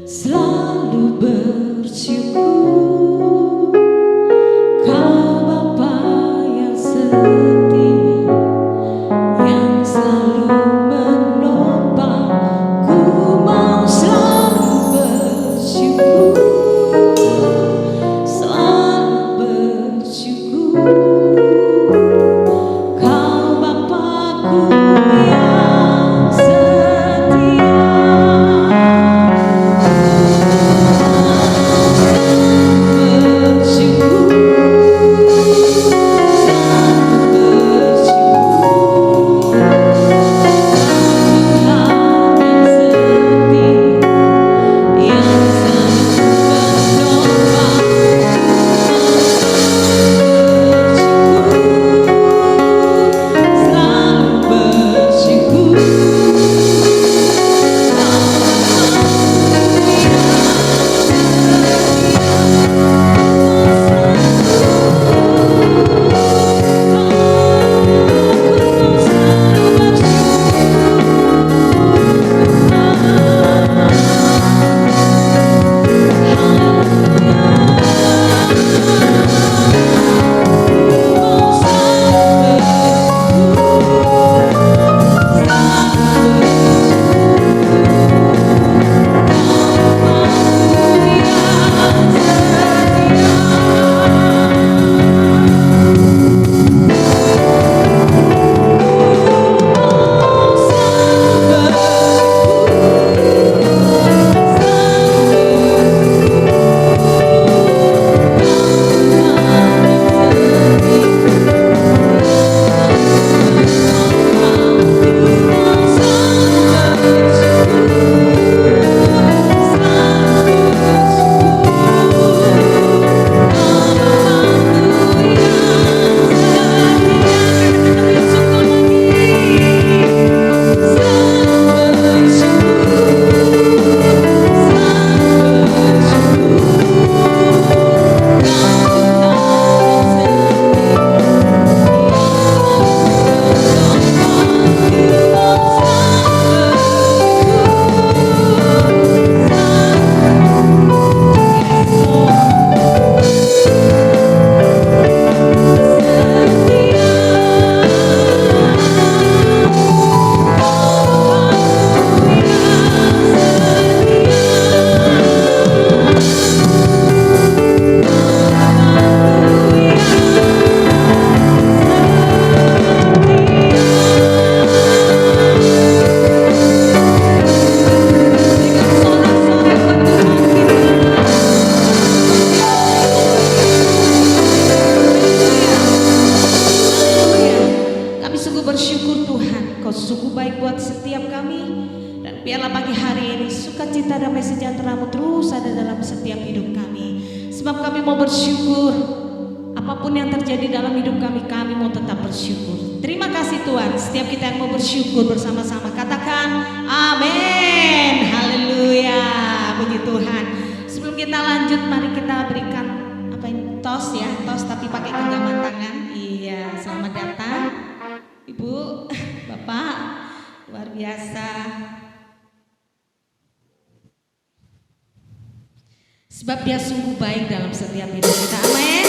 selalu bersyukur. Kau Bapa yang setia, yang selalu menopang. Ku mau selalu bersyukur, selalu bersyukur. Kau Bapa-Ku yang setia. Bersyukur Tuhan, Kau sungguh baik buat setiap kami. Dan biarlah pagi hari ini sukacita damai sejahtera-Mu terus ada dalam setiap hidup kami. Sebab kami mau bersyukur, apapun yang terjadi dalam hidup kami, kami mau tetap bersyukur. Terima kasih Tuhan. Setiap kita yang mau bersyukur bersama-sama, katakan amin. Haleluya. Puji Tuhan. Sebelum kita lanjut, mari kita berikan tos ya, tos tapi pakai genggaman tangan. Iya, selamat datang Ibu, Bapak, luar biasa. Sebab Dia sungguh baik dalam setiap hidup kita. Amin.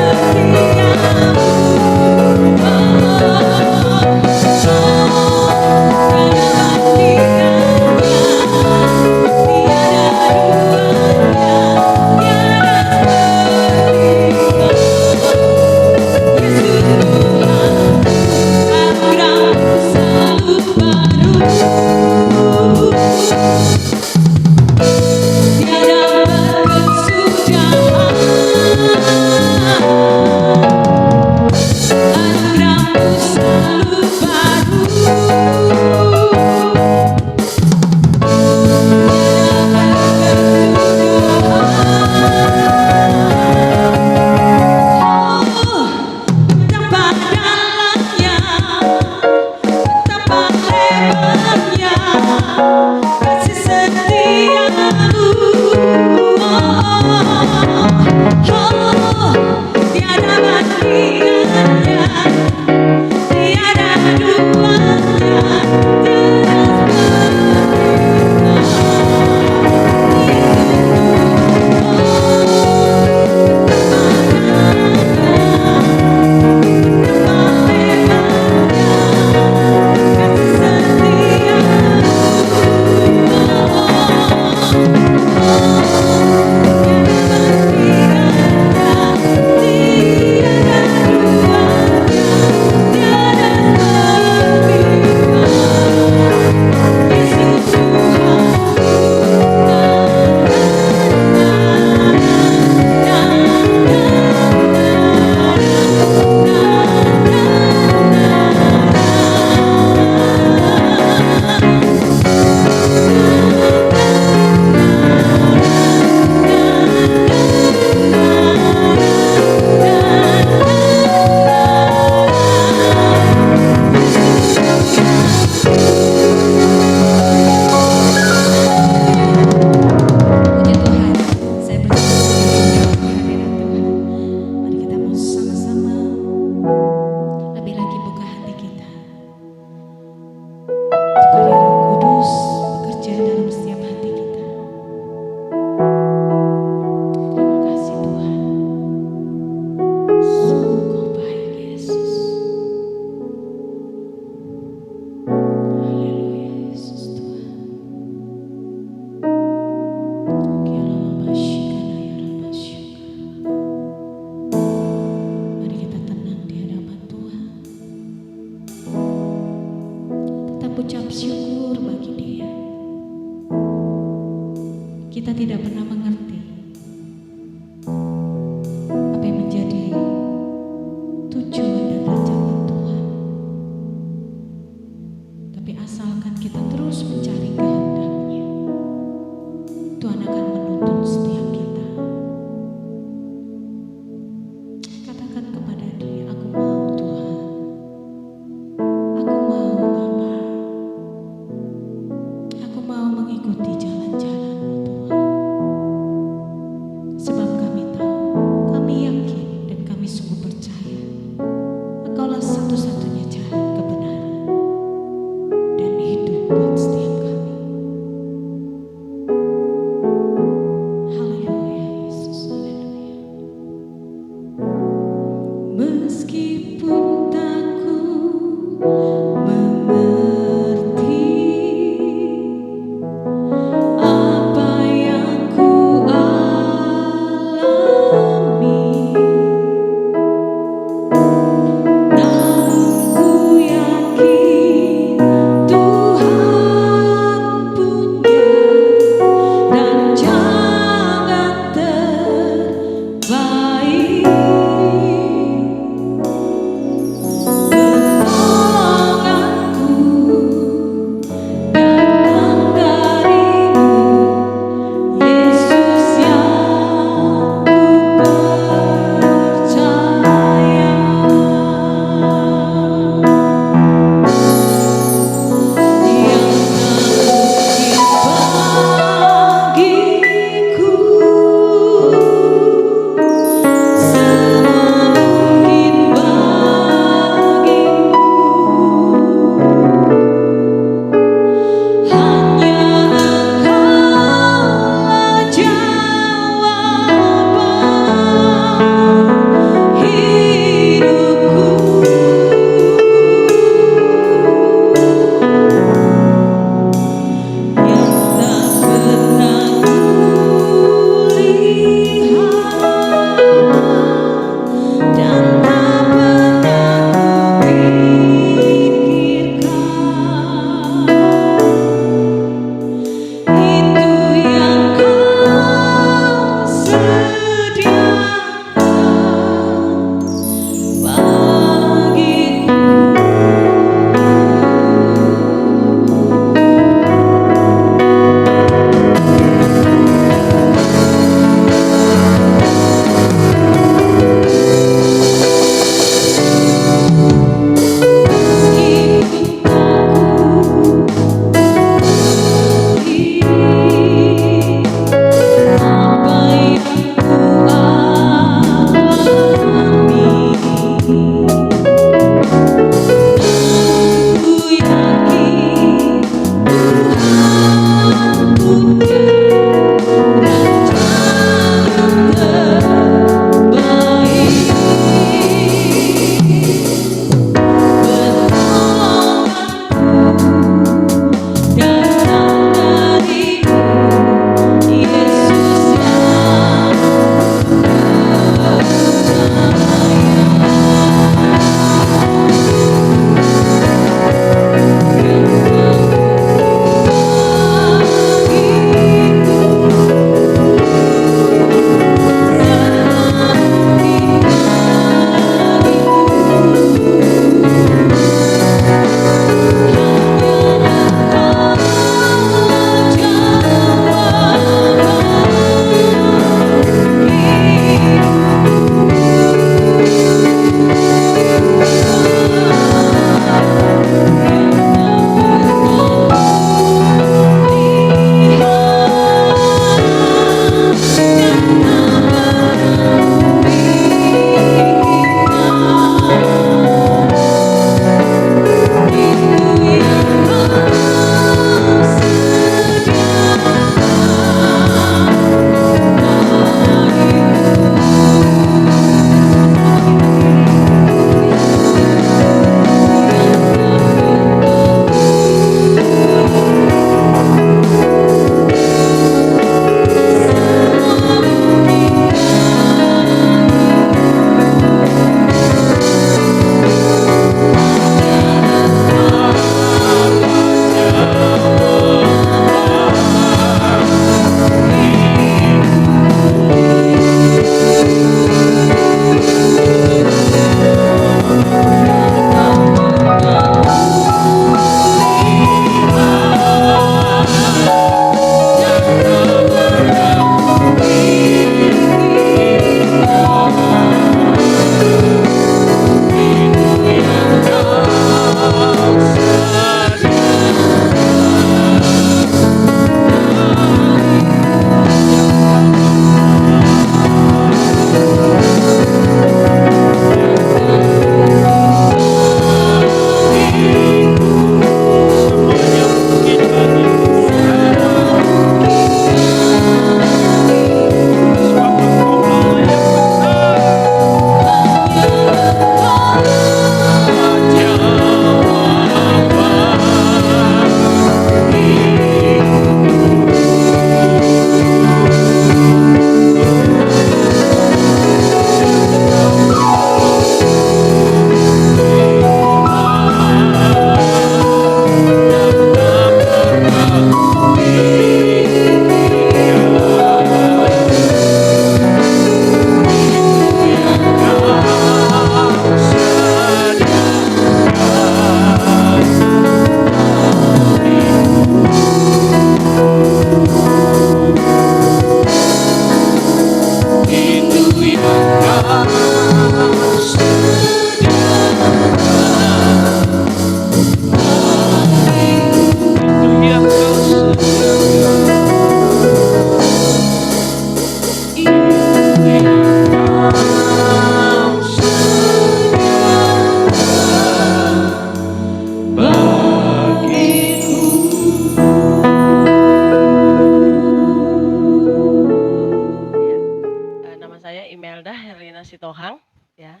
saya Imelda Herlina Sitohang, ya.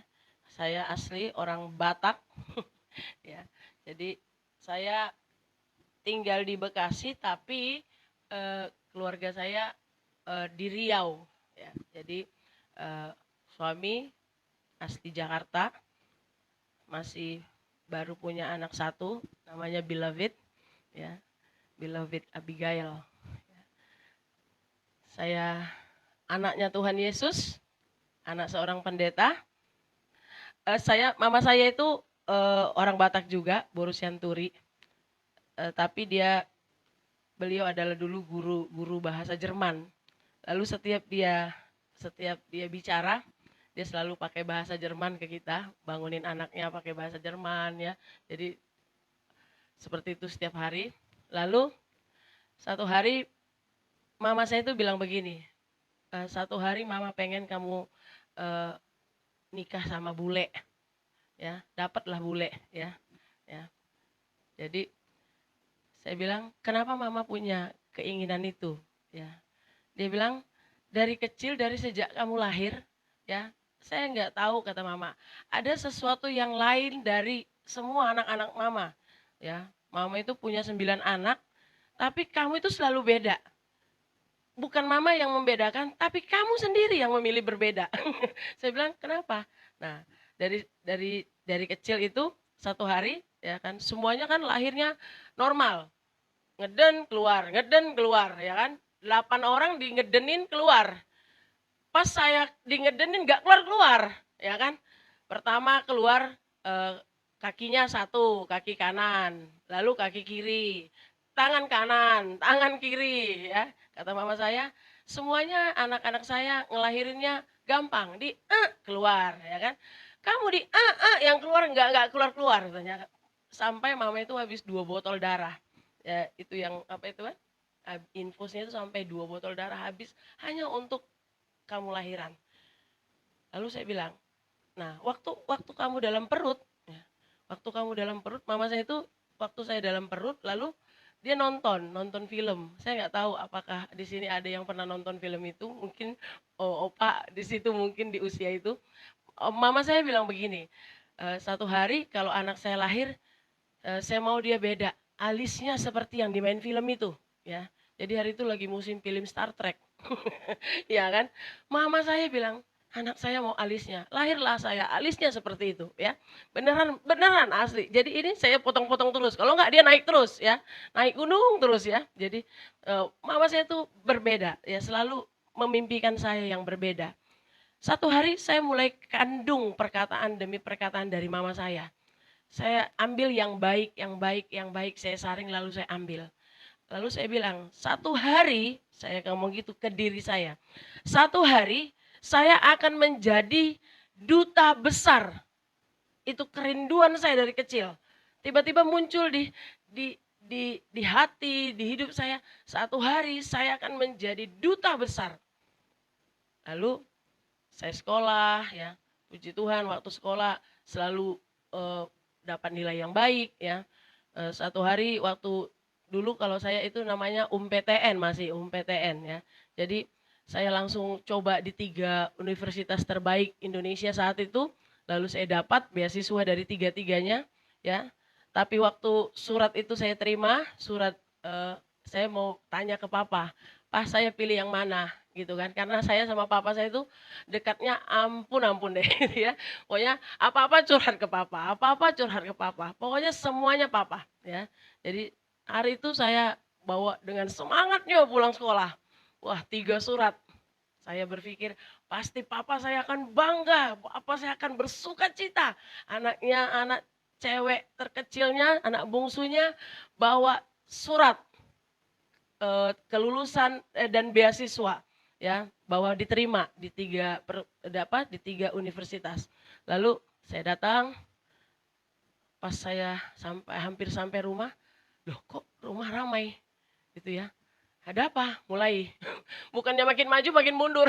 Saya asli orang Batak, ya. Jadi saya tinggal di Bekasi, tapi keluarga saya di Riau, ya. Jadi suami asli Jakarta, masih baru punya anak satu, namanya Beloved, ya. Beloved Abigail. Saya anaknya Tuhan Yesus, anak seorang pendeta. Mama saya itu orang Batak juga, Boru Sianturi. Tapi beliau adalah dulu guru bahasa Jerman. Lalu setiap dia bicara, dia selalu pakai bahasa Jerman ke kita, bangunin anaknya pakai bahasa Jerman, ya. Jadi seperti itu setiap hari. Lalu satu hari mama saya itu bilang begini, satu hari mama pengen kamu nikah sama bule, ya, dapatlah bule, ya. Jadi saya bilang, kenapa mama punya keinginan itu, ya? Dia bilang, dari kecil, dari sejak kamu lahir, ya, saya nggak tahu, kata mama, ada sesuatu yang lain dari semua anak-anak mama, ya. Mama itu punya 9 anak, tapi kamu itu selalu beda. Bukan mama yang membedakan, tapi kamu sendiri yang memilih berbeda. Saya bilang, kenapa? Nah, dari kecil itu satu hari, ya kan, semuanya kan lahirnya normal. Ngeden keluar, ya kan. 8 orang di ngedenin keluar. Pas saya di ngedenin nggak keluar, ya kan. Pertama keluar kakinya satu, kaki kanan, lalu kaki kiri, tangan kanan, tangan kiri, ya. Kata mama saya, semuanya anak-anak saya ngelahirinnya gampang, keluar, ya kan. Kamu yang keluar nggak keluar, katanya. Sampai mama itu habis 2 botol darah. Ya, itu yang apa itu kan? Infusnya itu sampai 2 botol darah habis hanya untuk kamu lahiran. Lalu saya bilang, nah waktu kamu dalam perut, ya, waktu kamu dalam perut, mama saya itu waktu saya dalam perut, lalu dia nonton film. Saya nggak tahu apakah di sini ada yang pernah nonton film itu, mungkin opa di situ mungkin di usia itu. Mama saya bilang begini, satu hari kalau anak saya lahir, saya mau dia beda, alisnya seperti yang di main film itu, ya. Jadi hari itu lagi musim film Star Trek. Ya kan? Mama saya bilang, anak saya mau alisnya. Lahirlah saya, alisnya seperti itu, ya. Beneran asli. Jadi ini saya potong-potong terus. Kalau enggak dia naik terus, ya. Naik gunung terus, ya. Jadi mama saya itu berbeda, ya, selalu memimpikan saya yang berbeda. Satu hari saya mulai kandung perkataan demi perkataan dari mama saya. Saya ambil yang baik, saya saring lalu saya ambil. Lalu saya bilang, satu hari, saya ngomong gitu ke diri saya, satu hari saya akan menjadi duta besar. Itu kerinduan saya dari kecil. Tiba-tiba muncul di hati, di hidup saya, satu hari saya akan menjadi duta besar. Lalu saya sekolah, ya, puji Tuhan waktu sekolah selalu dapat nilai yang baik, ya. Satu hari waktu dulu kalau saya itu namanya PTN, masih PTN, ya. Jadi saya langsung coba di 3 universitas terbaik Indonesia saat itu, lalu saya dapat beasiswa dari 3-tiganya, ya. Tapi waktu surat itu saya terima, saya mau tanya ke papa, Pak saya pilih yang mana, gitu kan. Karena saya sama papa saya itu dekatnya ampun deh, ya. Pokoknya apa-apa curhat ke papa, pokoknya semuanya papa, ya. Jadi hari itu saya bawa dengan semangatnya pulang sekolah. Wah, 3 surat. Saya berpikir pasti papa saya akan bangga, papa saya akan bersuka cita. Anak cewek terkecilnya, anak bungsunya bawa surat kelulusan dan beasiswa, ya, bahwa diterima di 3 universitas. Lalu saya datang, pas saya hampir sampai rumah, loh kok rumah ramai gitu, ya. Ada apa? Mulai bukannya makin maju makin mundur.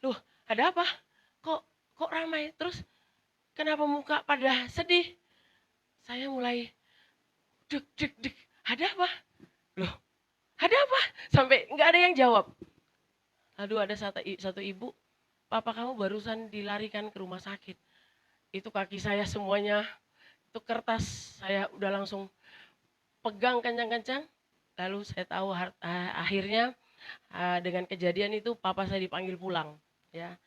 Loh, ada apa? Kok ramai? Terus kenapa muka pada sedih? Saya mulai deg. Ada apa? Loh, ada apa? Sampai nggak ada yang jawab. Lalu ada satu ibu, papa kamu barusan dilarikan ke rumah sakit. Itu kaki saya semuanya, itu kertas saya udah langsung pegang kencang-kencang. Lalu saya tahu akhirnya dengan kejadian itu papa saya dipanggil pulang. Ya,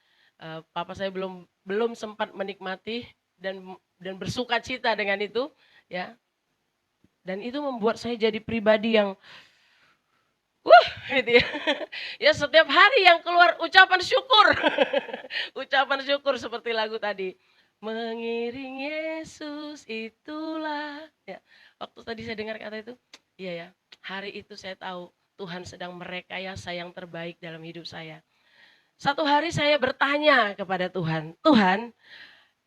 papa saya belum sempat menikmati dan bersuka cita dengan itu. Ya, dan itu membuat saya jadi pribadi yang gitu ya. Ya setiap hari yang keluar ucapan syukur. Ucapan syukur seperti lagu tadi. Mengiring Yesus itulah. Ya, waktu tadi saya dengar kata itu, iya ya, hari itu saya tahu Tuhan sedang merekayasa yang terbaik dalam hidup saya. Satu hari saya bertanya kepada Tuhan, Tuhan,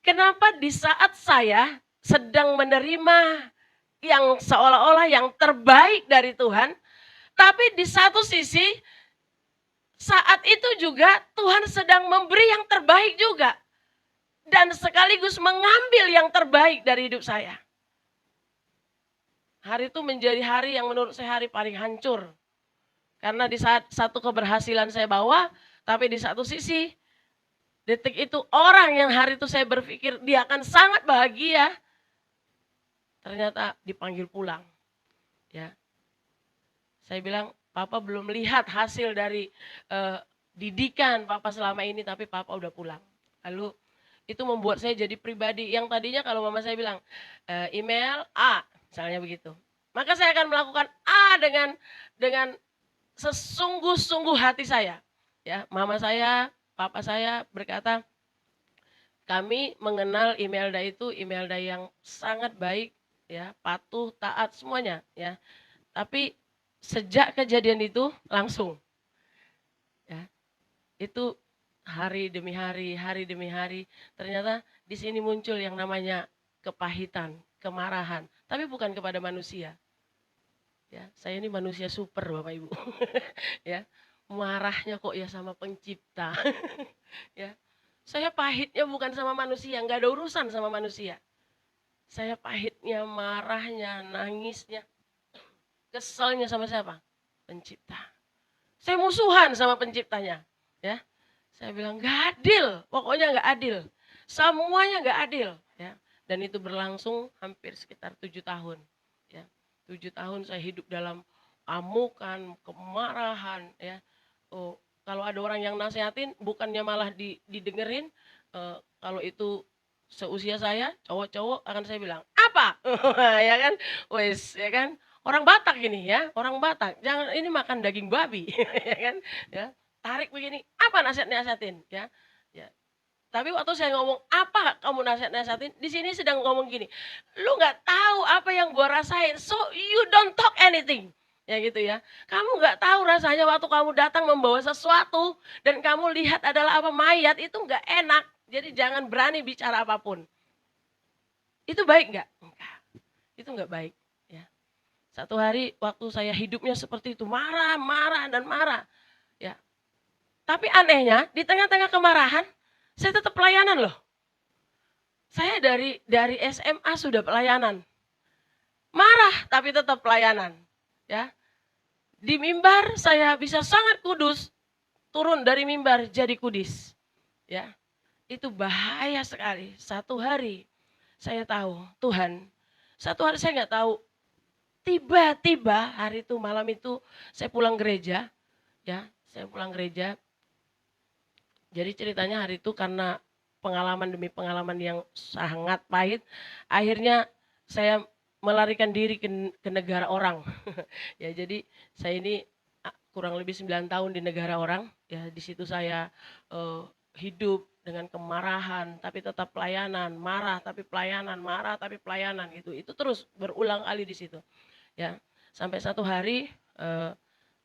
kenapa di saat saya sedang menerima yang seolah-olah yang terbaik dari Tuhan, tapi di satu sisi saat itu juga Tuhan sedang memberi yang terbaik juga. Dan sekaligus mengambil yang terbaik dari hidup saya. Hari itu menjadi hari yang menurut saya hari paling hancur. Karena di saat satu keberhasilan saya bawa, tapi di satu sisi, detik itu orang yang hari itu saya berpikir dia akan sangat bahagia, ternyata dipanggil pulang. Ya, saya bilang, Papa belum lihat hasil dari didikan Papa selama ini, tapi Papa udah pulang. Lalu itu membuat saya jadi pribadi yang tadinya kalau mama saya bilang email A, misalnya begitu. Maka saya akan melakukan A dengan sesungguh-sungguh hati saya. Ya, mama saya, papa saya berkata, kami mengenal Imelda itu Imelda yang sangat baik, ya, patuh, taat semuanya, ya. Tapi sejak kejadian itu langsung, ya, itu hari demi hari, ternyata di sini muncul yang namanya kepahitan, kemarahan, tapi bukan kepada manusia. Ya, saya ini manusia super Bapak Ibu. Ya, marahnya kok ya sama pencipta. Ya, saya pahitnya bukan sama manusia, nggak ada urusan sama manusia. Saya pahitnya, marahnya, nangisnya, keselnya sama siapa? Pencipta. Saya musuhan sama penciptanya. Ya, saya bilang gak adil, pokoknya gak adil. Semuanya gak adil. Ya. Dan itu berlangsung hampir sekitar 7 tahun. Ya. 7 tahun saya hidup dalam amukan, kemarahan. Ya. Oh, kalau ada orang yang nasihatin, bukannya malah didengerin. Kalau itu seusia saya, cowok-cowok akan saya bilang, apa? Ya kan? Wes, ya kan? Orang Batak ini ya, orang Batak. Jangan ini makan daging babi, ya kan? Ya. Tarik begini, apa nasihatin, ya, ya. Tapi waktu saya ngomong apa kamu nasihatin, di sini sedang ngomong gini, lu nggak tahu apa yang gua rasain, so you don't talk anything, ya gitu ya. Kamu nggak tahu rasanya waktu kamu datang membawa sesuatu dan kamu lihat adalah apa mayat, itu nggak enak. Jadi jangan berani bicara apapun. Itu baik nggak? Enggak. Itu nggak baik. Ya. Satu hari waktu saya hidupnya seperti itu, marah, dan marah. Ya. Tapi anehnya di tengah-tengah kemarahan, saya tetap pelayanan loh. Saya dari SMA sudah pelayanan. Marah tapi tetap pelayanan. Ya. Di mimbar saya bisa sangat kudus, turun dari mimbar jadi kudis. Ya. Itu bahaya sekali. Satu hari saya tahu, Tuhan, satu hari saya nggak tahu, tiba-tiba hari itu malam itu saya pulang gereja, ya, saya pulang gereja. Jadi ceritanya hari itu karena pengalaman demi pengalaman yang sangat pahit, akhirnya saya melarikan diri ke negara orang. Ya, jadi saya ini kurang lebih 9 tahun di negara orang, ya di situ saya hidup dengan kemarahan tapi tetap pelayanan, marah tapi pelayanan, marah tapi pelayanan gitu. Itu terus berulang kali di situ. Ya, sampai satu hari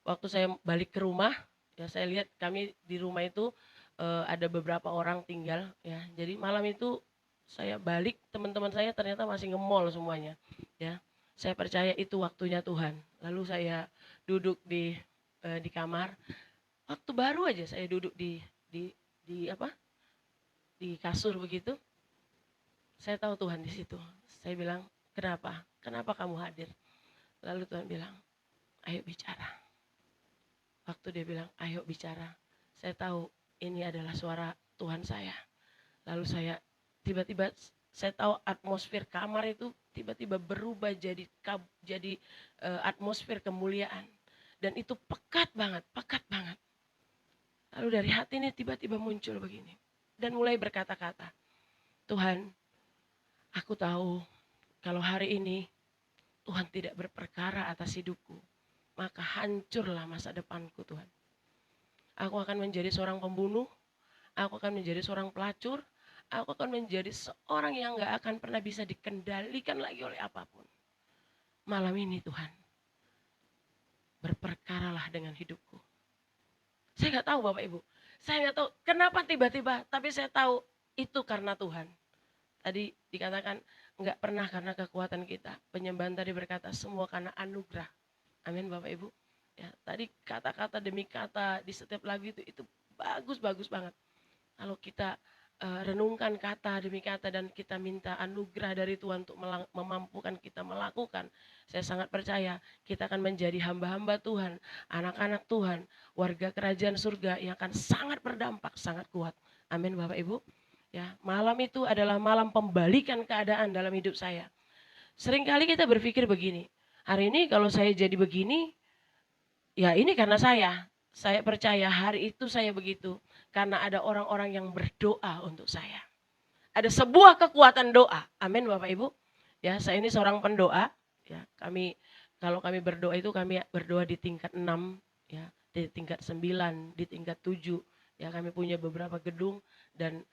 waktu saya balik ke rumah, ya saya lihat kami di rumah itu ada beberapa orang tinggal, ya. Jadi malam itu saya balik, teman-teman saya ternyata masih nge-mall semuanya, ya. Saya percaya itu waktunya Tuhan. Lalu saya duduk di kamar. Waktu baru aja saya duduk di apa? Di kasur begitu. Saya tahu Tuhan di situ. Saya bilang, "Kenapa? Kenapa kamu hadir?" Lalu Tuhan bilang, "Ayo bicara." Waktu dia bilang, "Ayo bicara." Saya tahu ini adalah suara Tuhan saya. Lalu saya tiba-tiba saya tahu atmosfer kamar itu tiba-tiba berubah jadi atmosfer kemuliaan. Dan itu pekat banget. Lalu dari hati ini tiba-tiba muncul begini. Dan mulai berkata-kata, Tuhan, aku tahu kalau hari ini Tuhan tidak berperkara atas hidupku, maka hancurlah masa depanku Tuhan. Aku akan menjadi seorang pembunuh, aku akan menjadi seorang pelacur, aku akan menjadi seorang yang gak akan pernah bisa dikendalikan lagi oleh apapun. Malam ini Tuhan, berperkaralah dengan hidupku. Saya gak tahu Bapak Ibu, saya gak tahu kenapa tiba-tiba, tapi saya tahu itu karena Tuhan. Tadi dikatakan gak pernah karena kekuatan kita. Penyembahan tadi berkata semua karena anugerah. Amin Bapak Ibu. Ya, tadi kata-kata demi kata di setiap lagu itu bagus banget. Kalau kita renungkan kata demi kata dan kita minta anugerah dari Tuhan untuk memampukan kita melakukan, saya sangat percaya kita akan menjadi hamba-hamba Tuhan, anak-anak Tuhan, warga kerajaan surga yang akan sangat berdampak, sangat kuat. Amin Bapak Ibu. Ya, malam itu adalah malam pembalikan keadaan dalam hidup saya. Seringkali kita berpikir begini, hari ini kalau saya jadi begini, ya ini karena saya percaya hari itu saya begitu karena ada orang-orang yang berdoa untuk saya. Ada sebuah kekuatan doa. Amin Bapak Ibu. Ya, saya ini seorang pendoa. Ya, kalau kami berdoa itu kami berdoa di tingkat 6, ya, di tingkat 9, di tingkat 7. Ya, kami punya beberapa gedung dan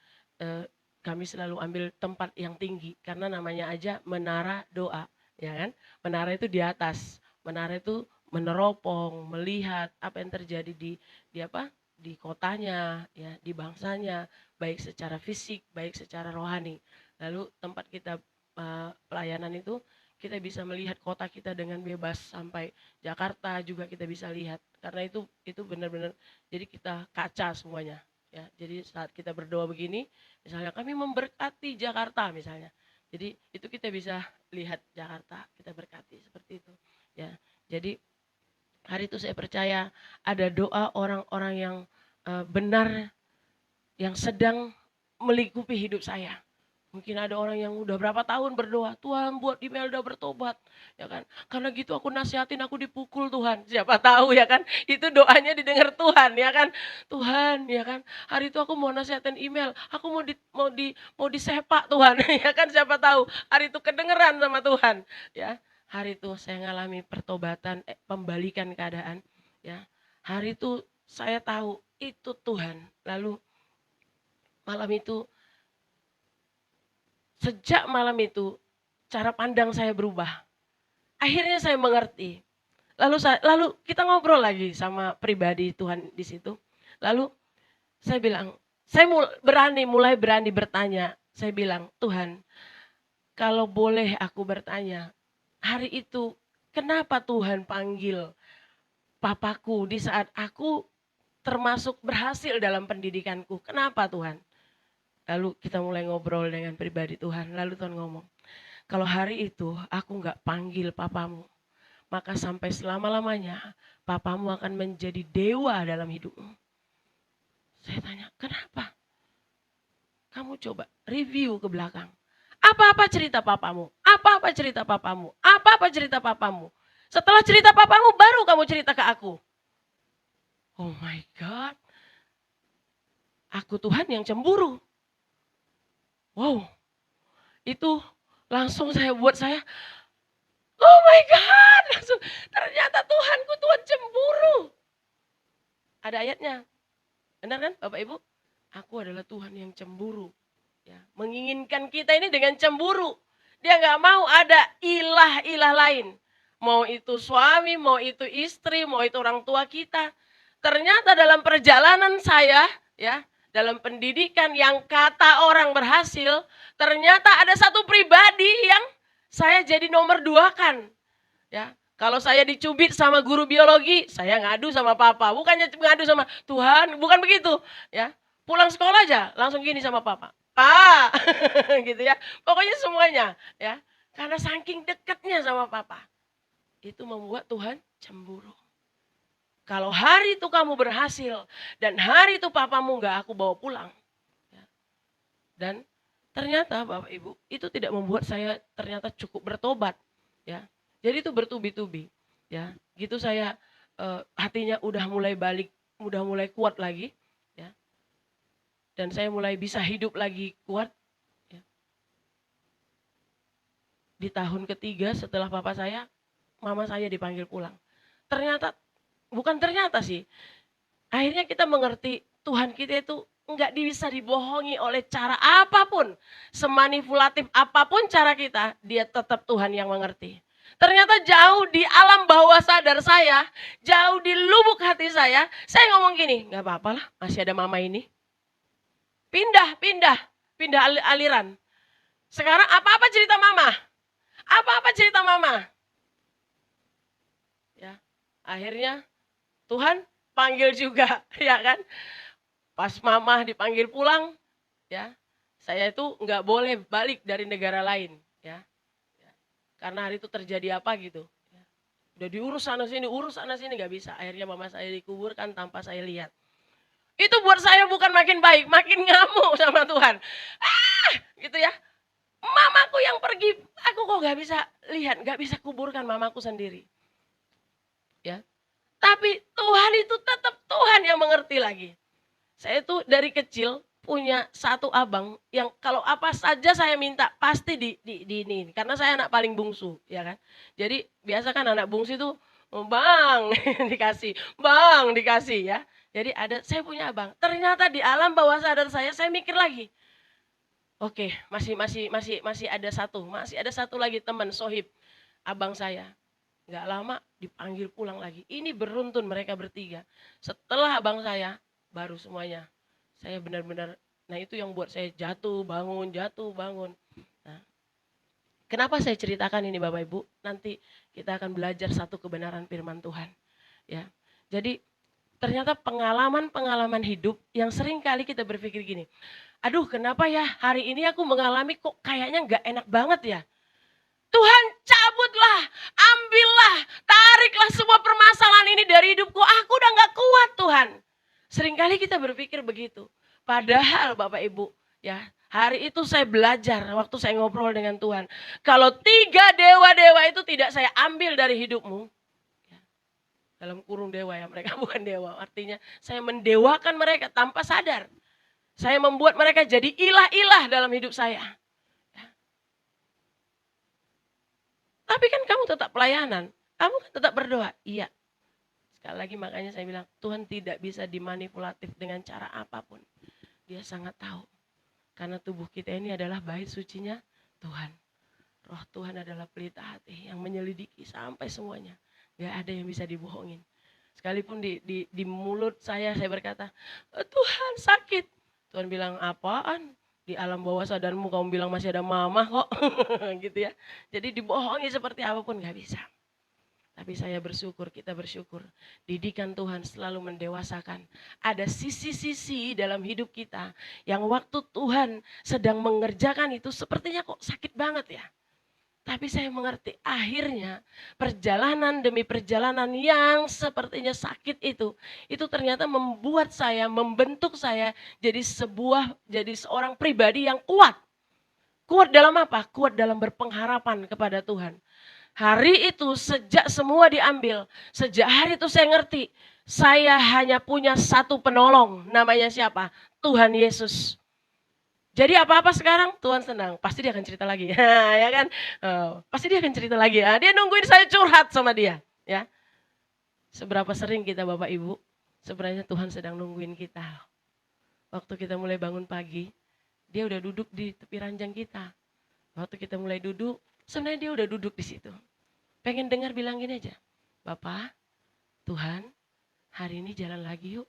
kami selalu ambil tempat yang tinggi karena namanya aja menara doa, ya kan? Menara itu di atas. Menara itu meneropong, melihat apa yang terjadi di kotanya, ya, di bangsanya, baik secara fisik, baik secara rohani. Lalu tempat kita pelayanan itu kita bisa melihat kota kita dengan bebas sampai Jakarta juga kita bisa lihat. Karena itu benar-benar jadi kita kaca semuanya. Ya, jadi saat kita berdoa begini, misalnya kami memberkati Jakarta misalnya. Jadi itu kita bisa lihat Jakarta, kita berkati seperti itu. Ya, jadi hari itu saya percaya ada doa orang-orang yang benar yang sedang melingkupi hidup saya. Mungkin ada orang yang udah berapa tahun berdoa, Tuhan buat Imelda bertobat, ya kan? Karena gitu aku nasihatin aku dipukul Tuhan. Siapa tahu ya kan? Itu doanya didengar Tuhan, ya kan? Tuhan, ya kan? Hari itu aku mau nasihatin email, aku mau disepak Tuhan, ya kan? Siapa tahu hari itu kedengeran sama Tuhan, ya. Hari itu saya ngalami pertobatan, pembalikan keadaan, ya. Hari itu saya tahu itu Tuhan. Lalu malam itu, sejak malam itu cara pandang saya berubah. Akhirnya saya mengerti. Lalu kita ngobrol lagi sama pribadi Tuhan di situ. Lalu saya bilang, saya mulai berani bertanya. Saya bilang, Tuhan, kalau boleh aku bertanya, hari itu kenapa Tuhan panggil papaku di saat aku termasuk berhasil dalam pendidikanku? Kenapa Tuhan? Lalu kita mulai ngobrol dengan pribadi Tuhan. Lalu Tuhan ngomong, kalau hari itu aku gak panggil papamu, maka sampai selama-lamanya papamu akan menjadi dewa dalam hidupmu. Saya tanya, kenapa? Kamu coba review ke belakang. Apa-apa cerita papamu? Apa-apa cerita papamu? Apa-apa cerita papamu? Setelah cerita papamu baru kamu cerita ke aku. Oh my God. Aku Tuhan yang cemburu. Wow, itu langsung buat saya, oh my God, langsung ternyata Tuhanku Tuhan cemburu. Ada ayatnya, benar kan Bapak Ibu? Aku adalah Tuhan yang cemburu. Ya, menginginkan kita ini dengan cemburu. Dia gak mau ada ilah-ilah lain. Mau itu suami, mau itu istri, mau itu orang tua kita. Ternyata dalam perjalanan saya, ya, dalam pendidikan yang kata orang berhasil, ternyata ada satu pribadi yang saya jadi nomor 2 kan. Ya, kalau saya dicubit sama guru biologi, saya ngadu sama papa. Bukannya ngadu sama Tuhan, bukan begitu. Ya, pulang sekolah aja langsung gini sama papa. Pak, gitu ya. Pokoknya semuanya, ya. Karena saking dekatnya sama papa. Itu membuat Tuhan cemburu. Kalau hari itu kamu berhasil dan hari itu papamu nggak aku bawa pulang. Ya. Dan ternyata Bapak Ibu itu tidak membuat saya ternyata cukup bertobat. Ya, jadi itu bertubi-tubi. Ya, gitu saya hatinya udah mulai balik, udah mulai kuat lagi. Ya, dan saya mulai bisa hidup lagi kuat. Ya. Di tahun ketiga setelah mama saya dipanggil pulang. Bukan ternyata sih, akhirnya kita mengerti Tuhan kita itu nggak bisa dibohongi oleh cara apapun. Semanipulatif apapun cara kita, dia tetap Tuhan yang mengerti. Ternyata jauh di alam bawah sadar saya, jauh di lubuk hati saya ngomong gini, nggak apa-apa lah, masih ada mama ini. Pindah aliran. Sekarang apa-apa cerita mama. Apa-apa cerita mama. Ya, akhirnya Tuhan panggil juga, ya kan? Pas mama dipanggil pulang, ya, saya itu nggak boleh balik dari negara lain, ya. Karena hari itu terjadi apa gitu. Ya. Udah diurus sana sini nggak bisa. Akhirnya mama saya dikuburkan tanpa saya lihat. Itu buat saya bukan makin baik, makin ngamuk sama Tuhan. Gitu ya. Mamaku yang pergi, aku kok nggak bisa lihat, nggak bisa kuburkan mamaku sendiri. Ya. Tapi Tuhan itu tetap Tuhan yang mengerti lagi. Saya tuh dari kecil punya satu abang yang kalau apa saja saya minta pasti ini. Karena saya anak paling bungsu, ya kan. Jadi biasa kan anak bungsu itu bang dikasih ya. Jadi saya punya abang. Ternyata di alam bawah sadar saya mikir lagi. Oke, masih ada satu lagi teman sohib abang saya. Gak lama dipanggil pulang lagi. Ini beruntun mereka bertiga. Setelah abang saya, baru semuanya. Saya benar-benar, nah itu yang buat saya jatuh bangun. Nah, kenapa saya ceritakan ini Bapak Ibu? Nanti kita akan belajar satu kebenaran firman Tuhan. Ya, jadi ternyata pengalaman hidup yang sering kali kita berpikir gini. Aduh kenapa ya hari ini aku mengalami kok kayaknya gak enak banget ya. Tuhan cabutlah, ambillah, tariklah semua permasalahan ini dari hidupku. Aku udah gak kuat Tuhan. Seringkali kita berpikir begitu. Padahal Bapak Ibu, ya hari itu saya belajar waktu saya ngobrol dengan Tuhan. Kalau 3 dewa-dewa itu tidak saya ambil dari hidupmu. Ya, dalam kurung dewa ya, mereka bukan dewa. Artinya saya mendewakan mereka tanpa sadar. Saya membuat mereka jadi ilah-ilah dalam hidup saya. Tapi kan kamu tetap pelayanan, kamu kan tetap berdoa. Iya. Sekali lagi makanya saya bilang, Tuhan tidak bisa dimanipulatif dengan cara apapun. Dia sangat tahu. Karena tubuh kita ini adalah bait sucinya Tuhan. Roh Tuhan adalah pelita hati yang menyelidiki sampai semuanya. Gak ada yang bisa dibohongin. Sekalipun di mulut saya berkata, Tuhan sakit. Tuhan bilang, apaan? Di alam bawah sadarmu kamu bilang masih ada mama kok. Gitu ya. Jadi dibohongi seperti apapun gak bisa. Tapi saya bersyukur, kita bersyukur. Didikan Tuhan selalu mendewasakan. Ada sisi-sisi dalam hidup kita yang waktu Tuhan sedang mengerjakan itu sepertinya kok sakit banget ya. Tapi saya mengerti akhirnya perjalanan demi perjalanan yang sepertinya sakit itu ternyata membuat saya, membentuk saya jadi seorang pribadi yang kuat. Kuat dalam apa? Kuat dalam berpengharapan kepada Tuhan. Hari itu sejak semua diambil, sejak hari itu saya ngerti, saya hanya punya satu penolong, namanya siapa? Tuhan Yesus. Jadi apa-apa sekarang Tuhan senang, pasti dia akan cerita lagi, ya kan? Pasti dia akan cerita lagi. Dia nungguin saya curhat sama dia, ya. Seberapa sering kita Bapak Ibu, sebenarnya Tuhan sedang nungguin kita. Waktu kita mulai bangun pagi, dia udah duduk di tepi ranjang kita. Waktu kita mulai duduk, sebenarnya dia udah duduk di situ. Pengen dengar bilang gini aja, Bapak, Tuhan, hari ini jalan lagi yuk.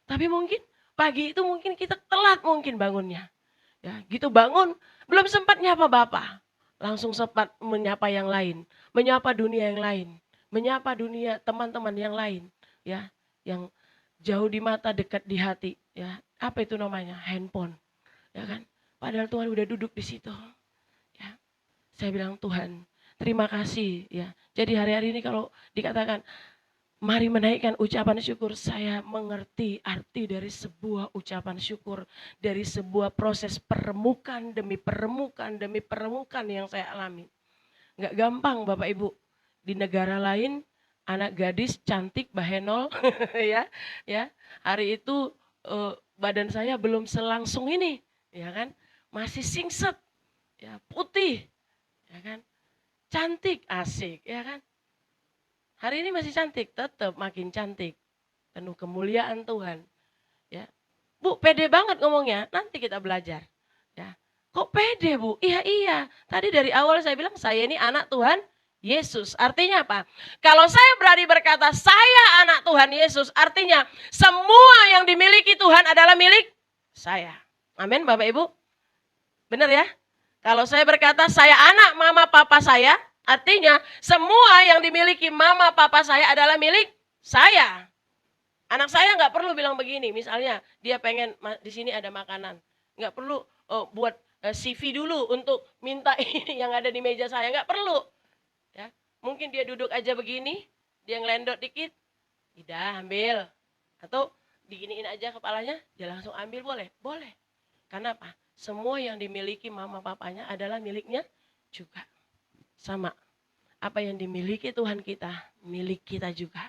Tapi mungkin pagi itu mungkin kita telat mungkin bangunnya. Ya, gitu bangun, belum sempat nyapa Bapak. Langsung sempat menyapa yang lain, menyapa dunia yang lain, menyapa dunia teman-teman yang lain, ya, yang jauh di mata, dekat di hati, ya. Apa itu namanya? Handphone. Ya kan? Padahal Tuhan udah duduk di situ. Ya. Saya bilang, Tuhan, terima kasih, ya. Jadi hari-hari ini kalau dikatakan Mari menaikkan ucapan syukur. Saya mengerti arti dari sebuah ucapan syukur. Dari sebuah proses peremukan demi peremukan demi peremukan yang saya alami. Nggak gampang Bapak Ibu. Di negara lain anak gadis cantik bahenol ya. Hari itu badan saya belum selangsung ini, ya kan? Masih singset. Ya, putih. Ya kan? Cantik, asik, ya kan? Hari ini masih cantik, tetap makin cantik. Penuh kemuliaan Tuhan. Ya. Bu, pede banget ngomongnya. Nanti kita belajar. Ya. Kok pede, Bu? Iya. Tadi dari awal saya bilang saya ini anak Tuhan Yesus. Artinya apa? Kalau saya berani berkata saya anak Tuhan Yesus, artinya semua yang dimiliki Tuhan adalah milik saya. Amin, Bapak Ibu. Benar ya? Kalau saya berkata saya anak mama papa saya, artinya semua yang dimiliki mama papa saya adalah milik saya. Anak saya nggak perlu bilang begini, misalnya dia pengen di sini ada makanan, nggak perlu buat CV dulu untuk minta ini yang ada di meja saya, nggak perlu. Ya, mungkin dia duduk aja begini, dia ngelendot dikit, tidak ambil, atau diginiin aja kepalanya, dia langsung ambil boleh. Karena apa? Semua yang dimiliki mama papanya adalah miliknya juga. Sama. Apa yang dimiliki Tuhan kita, milik kita juga.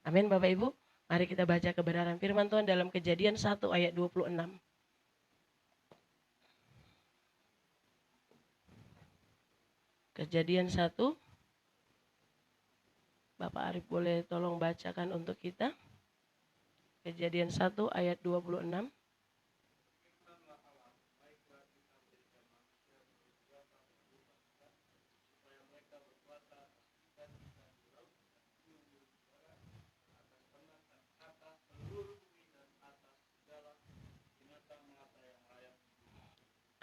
Amin Bapak Ibu. Mari kita baca kebenaran firman Tuhan dalam Kejadian 1 ayat 26. Kejadian 1. Bapak Arif boleh tolong bacakan untuk kita. Kejadian 1 ayat 26.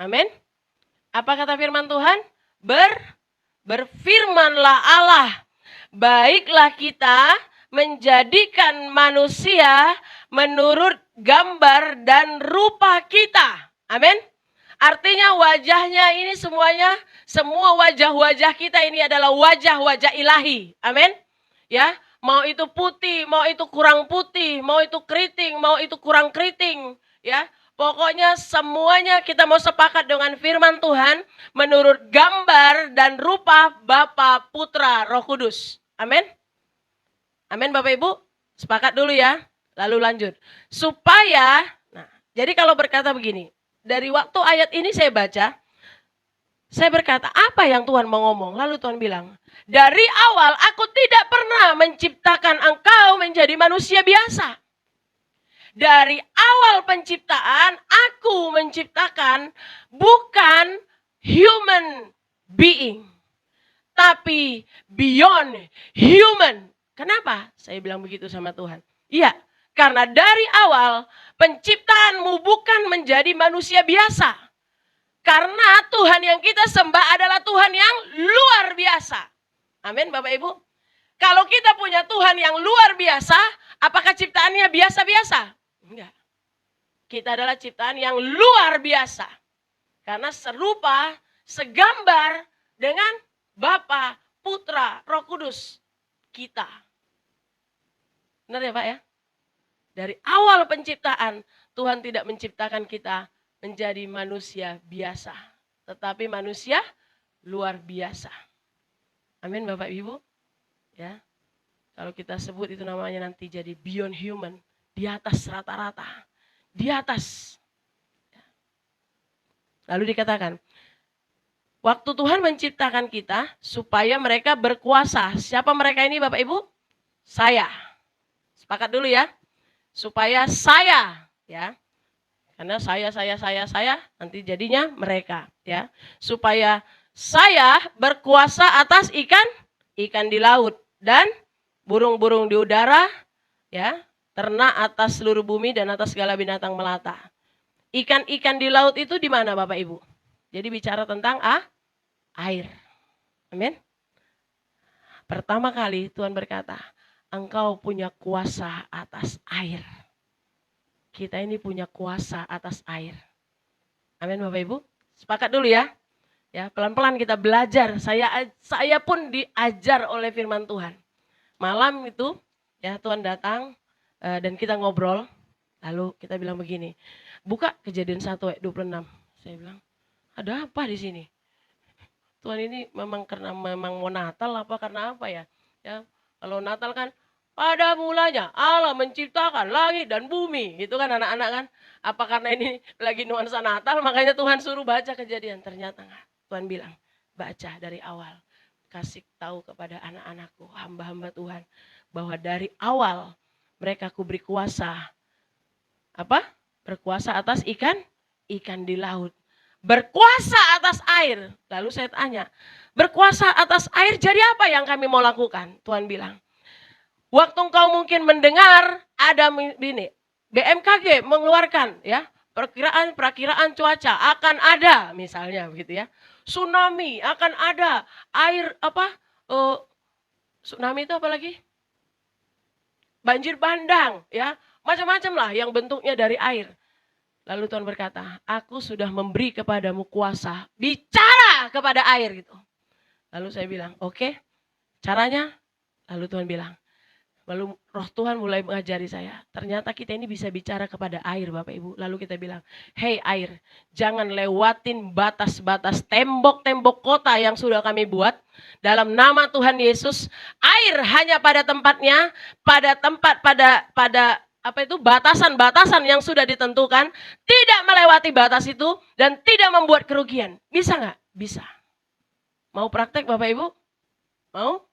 Amin. Apa kata firman Tuhan? Berfirmanlah Allah, baiklah kita menjadikan manusia menurut gambar dan rupa kita. Amin. Artinya wajahnya ini semuanya, semua wajah-wajah kita ini adalah wajah-wajah ilahi. Amin. Ya, mau itu putih, mau itu kurang putih, mau itu keriting, mau itu kurang keriting, ya. Pokoknya semuanya kita mau sepakat dengan firman Tuhan menurut gambar dan rupa Bapa, Putra, Roh Kudus. Amin. Amin Bapak Ibu. Sepakat dulu ya. Lalu lanjut. Supaya, nah, jadi kalau berkata begini, dari waktu ayat ini saya baca, saya berkata apa yang Tuhan mau ngomong? Lalu Tuhan bilang, dari awal aku tidak pernah menciptakan engkau menjadi manusia biasa. Dari awal penciptaan, aku menciptakan bukan human being, tapi beyond human. Kenapa? Saya bilang begitu sama Tuhan. Iya, karena dari awal penciptaanmu bukan menjadi manusia biasa. Karena Tuhan yang kita sembah adalah Tuhan yang luar biasa. Amin Bapak Ibu. Kalau kita punya Tuhan yang luar biasa, apakah ciptaannya biasa-biasa? Enggak. Kita adalah ciptaan yang luar biasa. Karena serupa, segambar dengan Bapa, Putra, Roh Kudus kita. Benar ya Pak ya? Dari awal penciptaan, Tuhan tidak menciptakan kita menjadi manusia biasa. Tetapi manusia luar biasa. Amin Bapak Ibu. Ya. Kalau kita sebut itu namanya nanti jadi beyond human. Di atas rata-rata. Di atas. Lalu dikatakan, waktu Tuhan menciptakan kita supaya mereka berkuasa. Siapa mereka ini Bapak Ibu? Saya. Sepakat dulu ya. Supaya saya, ya. Karena saya, nanti jadinya mereka, ya. Supaya saya berkuasa atas ikan di laut dan burung-burung di udara, ya. Ternak atas seluruh bumi dan atas segala binatang melata. Ikan-ikan di laut itu di mana Bapak Ibu? Jadi bicara tentang air. Amin. Pertama kali Tuhan berkata, engkau punya kuasa atas air. Kita ini punya kuasa atas air. Amin Bapak Ibu. Sepakat dulu ya. Ya, pelan-pelan kita belajar. Saya pun diajar oleh firman Tuhan. Malam itu Ya, Tuhan datang dan kita ngobrol. Lalu kita bilang begini, buka Kejadian 1 ayat 26. Saya bilang, ada apa di sini? Tuhan ini memang karena memang mau Natal apa karena apa ya? Ya, kalau Natal kan pada mulanya Allah menciptakan langit dan bumi, gitu kan anak-anak kan? Apa karena ini lagi nuansa Natal makanya Tuhan suruh baca Kejadian? Ternyata enggak. Tuhan bilang, baca dari awal. Kasih tahu kepada anak-anakku, hamba-hamba Tuhan, bahwa dari awal mereka kuberi kuasa. Apa? Berkuasa atas ikan di laut. Berkuasa atas air. Lalu saya tanya, berkuasa atas air jadi apa yang kami mau lakukan? Tuhan bilang, waktu engkau mungkin mendengar ada ini, BMKG mengeluarkan ya perakiraan cuaca akan ada misalnya begitu ya. Tsunami akan ada, air apa? Tsunami itu apa lagi? Banjir bandang ya, macam-macam lah yang bentuknya dari air. Lalu Tuhan berkata, aku sudah memberi kepadamu kuasa bicara kepada air gitu. Lalu saya bilang, oke, caranya? Lalu Tuhan bilang, lalu roh Tuhan mulai mengajari saya. Ternyata kita ini bisa bicara kepada air Bapak Ibu. Lalu kita bilang, hei air, jangan lewatin batas-batas tembok-tembok kota yang sudah kami buat. Dalam nama Tuhan Yesus, air hanya pada tempatnya, pada apa itu batasan-batasan yang sudah ditentukan, tidak melewati batas itu dan tidak membuat kerugian. Bisa nggak? Bisa. Mau praktek Bapak Ibu? Mau?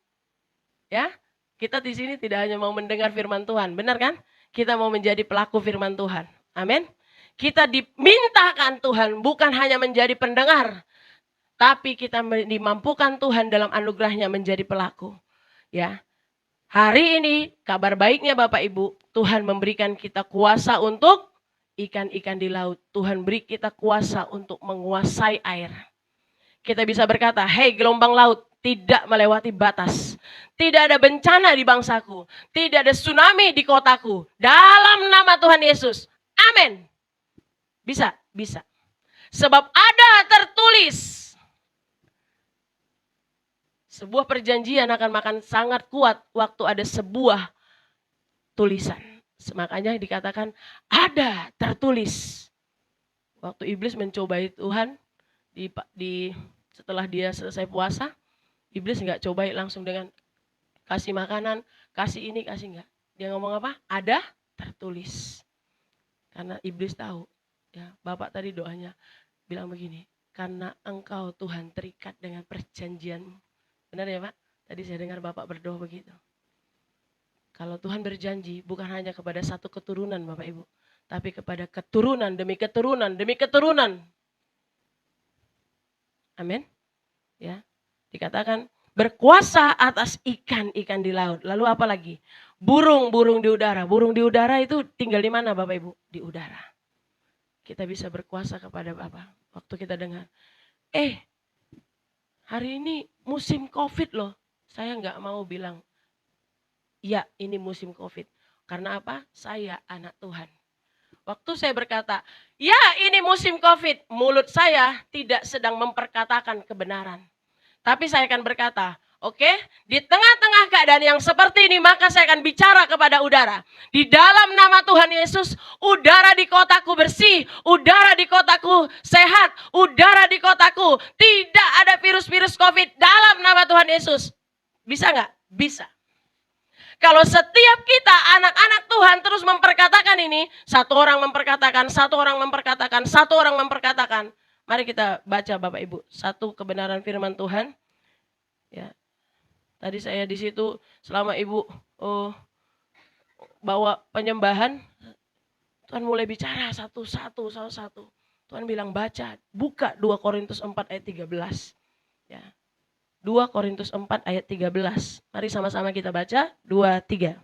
Ya, kita di sini tidak hanya mau mendengar firman Tuhan, benar kan? Kita mau menjadi pelaku firman Tuhan. Amin. Kita dimintakan Tuhan bukan hanya menjadi pendengar, tapi kita dimampukan Tuhan dalam anugerahnya menjadi pelaku. Ya. Hari ini kabar baiknya Bapak Ibu, Tuhan memberikan kita kuasa untuk ikan-ikan di laut. Tuhan beri kita kuasa untuk menguasai air. Kita bisa berkata, hei gelombang laut, tidak melewati batas. Tidak ada bencana di bangsaku. Tidak ada tsunami di kotaku. Dalam nama Tuhan Yesus. Amin. Bisa, bisa. Sebab ada tertulis. Sebuah perjanjian akan makan sangat kuat waktu ada sebuah tulisan. Makanya dikatakan ada tertulis. Waktu iblis mencobai Tuhan setelah dia selesai puasa, iblis nggak cobai langsung dengan kasih makanan, kasih ini, kasih enggak. Dia ngomong apa? Ada tertulis. Karena iblis tahu, ya Bapak tadi doanya bilang begini, karena engkau Tuhan terikat dengan perjanjianmu. Benar ya Pak? Tadi saya dengar Bapak berdoa begitu. Kalau Tuhan berjanji bukan hanya kepada satu keturunan Bapak Ibu, tapi kepada keturunan demi keturunan demi keturunan. Amin. Ya. Dikatakan berkuasa atas ikan-ikan di laut. Lalu apa lagi? Burung-burung di udara. Burung di udara itu tinggal di mana Bapak Ibu? Di udara. Kita bisa berkuasa kepada Bapak. Waktu kita dengar, hari ini musim COVID loh. Saya nggak mau bilang, ya ini musim COVID. Karena apa? Saya anak Tuhan. Waktu saya berkata, ya ini musim COVID. Mulut saya tidak sedang memperkatakan kebenaran. Tapi saya akan berkata, oke, di tengah-tengah keadaan yang seperti ini, maka saya akan bicara kepada udara. Di dalam nama Tuhan Yesus, udara di kotaku bersih, udara di kotaku sehat, udara di kotaku tidak ada virus-virus COVID dalam nama Tuhan Yesus. Bisa nggak? Bisa. Kalau setiap kita anak-anak Tuhan terus memperkatakan ini, satu orang memperkatakan, satu orang memperkatakan, satu orang memperkatakan. Mari kita baca Bapak Ibu, satu kebenaran firman Tuhan. Ya. Tadi saya di situ selama Ibu bawa penyembahan, Tuhan mulai bicara satu-satu. Tuhan bilang baca, buka 2 Korintus 4 ayat 13. Ya. 2 Korintus 4 ayat 13. Mari sama-sama kita baca, 2, 3.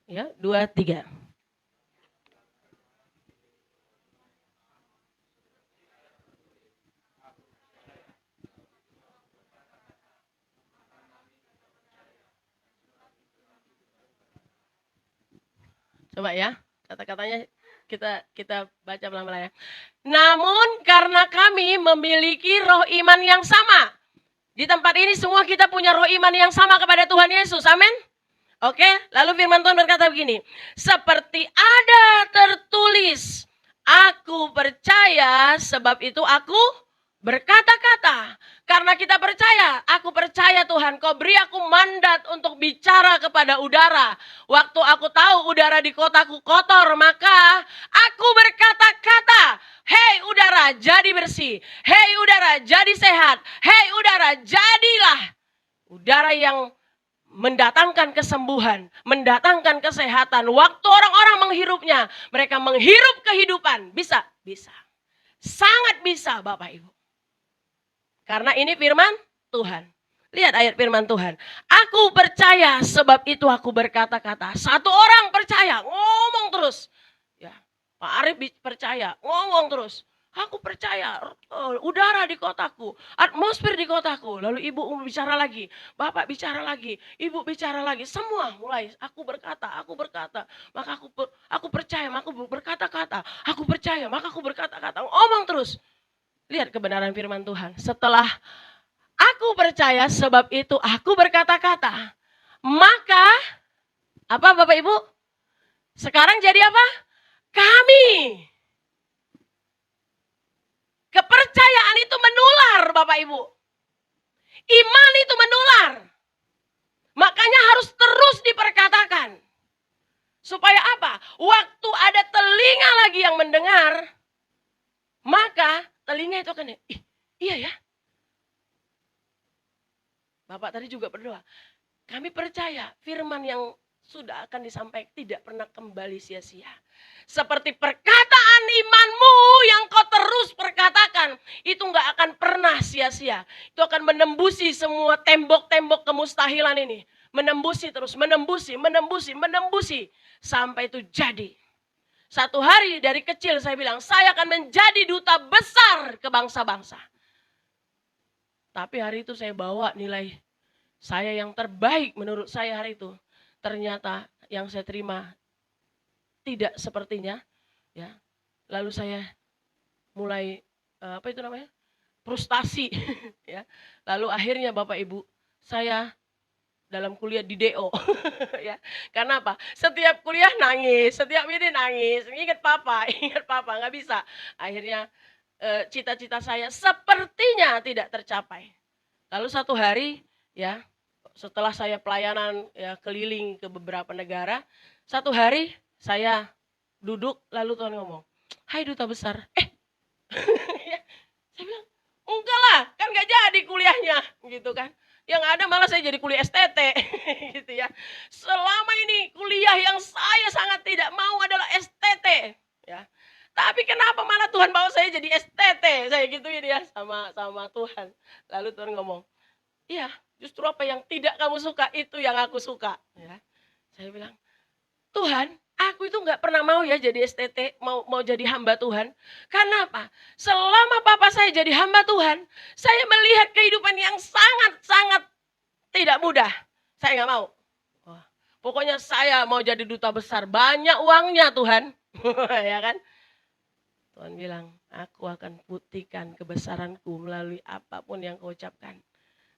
Ya, 2, 3. Coba ya, kata-katanya kita baca pelan-pelan ya. Namun karena kami memiliki roh iman yang sama. Di tempat ini semua kita punya roh iman yang sama kepada Tuhan Yesus. Amin. Oke, lalu firman Tuhan berkata begini. Seperti ada tertulis, aku percaya sebab itu aku berkata-kata. Karena kita percaya, aku percaya Tuhan, kau beri aku mandat untuk bicara kepada udara. Waktu aku tahu udara di kotaku kotor, maka aku berkata-kata, hei udara jadi bersih, hei udara jadi sehat, hei udara jadilah udara yang mendatangkan kesembuhan, mendatangkan kesehatan. Waktu orang-orang menghirupnya, mereka menghirup kehidupan. Bisa, bisa. Sangat bisa Bapak Ibu. Karena ini firman Tuhan. Lihat ayat firman Tuhan. Aku percaya sebab itu aku berkata-kata. Satu orang percaya, ngomong terus. Ya, Pak Arif percaya, ngomong terus. Aku percaya, udara di kotaku, atmosfer di kotaku. Lalu ibu bicara lagi, bapak bicara lagi, ibu bicara lagi. Semua mulai, aku berkata. Maka aku percaya, maka aku berkata-kata. Aku percaya, maka aku berkata-kata. Ngomong terus. Lihat kebenaran firman Tuhan. Setelah aku percaya sebab itu aku berkata-kata. Maka, apa Bapak Ibu? Sekarang jadi apa? Kami. Kepercayaan itu menular Bapak Ibu. Iman itu menular. Makanya harus terus diperkatakan. Supaya apa? Waktu ada telinga lagi yang mendengar, maka telinga itu akan, iya ya. Bapak tadi juga berdoa. Kami percaya firman yang sudah akan disampaikan tidak pernah kembali sia-sia. Seperti perkataan imanmu yang kau terus perkatakan, itu gak akan pernah sia-sia. Itu akan menembusi semua tembok-tembok kemustahilan ini. Menembusi terus, menembusi. Sampai itu jadi. Satu hari dari kecil saya bilang, saya akan menjadi duta besar ke bangsa-bangsa. Tapi hari itu saya bawa nilai saya yang terbaik menurut saya hari itu. Ternyata yang saya terima tidak sepertinya. Ya. Lalu saya mulai frustasi. Ya. Lalu akhirnya Bapak Ibu, saya dalam kuliah di DO. Ya. Karena apa? Setiap kuliah nangis, setiap ini nangis. Ingat papa, nggak bisa. Akhirnya cita-cita saya sepertinya tidak tercapai. Lalu satu hari, ya, setelah saya pelayanan ya keliling ke beberapa negara, satu hari saya duduk lalu Tuhan ngomong, "Hai duta besar." Ya, saya bilang, "Enggak lah, kan nggak jadi kuliahnya," gitu kan. Yang ada malah saya jadi kuliah STT, gitu ya. Selama ini kuliah yang saya sangat tidak mau adalah STT, ya. Tapi kenapa malah Tuhan bawa saya jadi STT? Saya gituin ya sama Tuhan. Lalu Tuhan ngomong, iya, justru apa yang tidak kamu suka itu yang aku suka. Ya. Saya bilang, Tuhan, aku itu nggak pernah mau ya jadi STT, mau jadi hamba Tuhan. Karena apa? Selama papa saya jadi hamba Tuhan, saya melihat kehidupan yang sangat-sangat tidak mudah. Saya nggak mau. Wah, pokoknya saya mau jadi duta besar, banyak uangnya Tuhan. Ya kan? Tuhan bilang, aku akan buktikan kebesaranku melalui apapun yang kau ucapkan.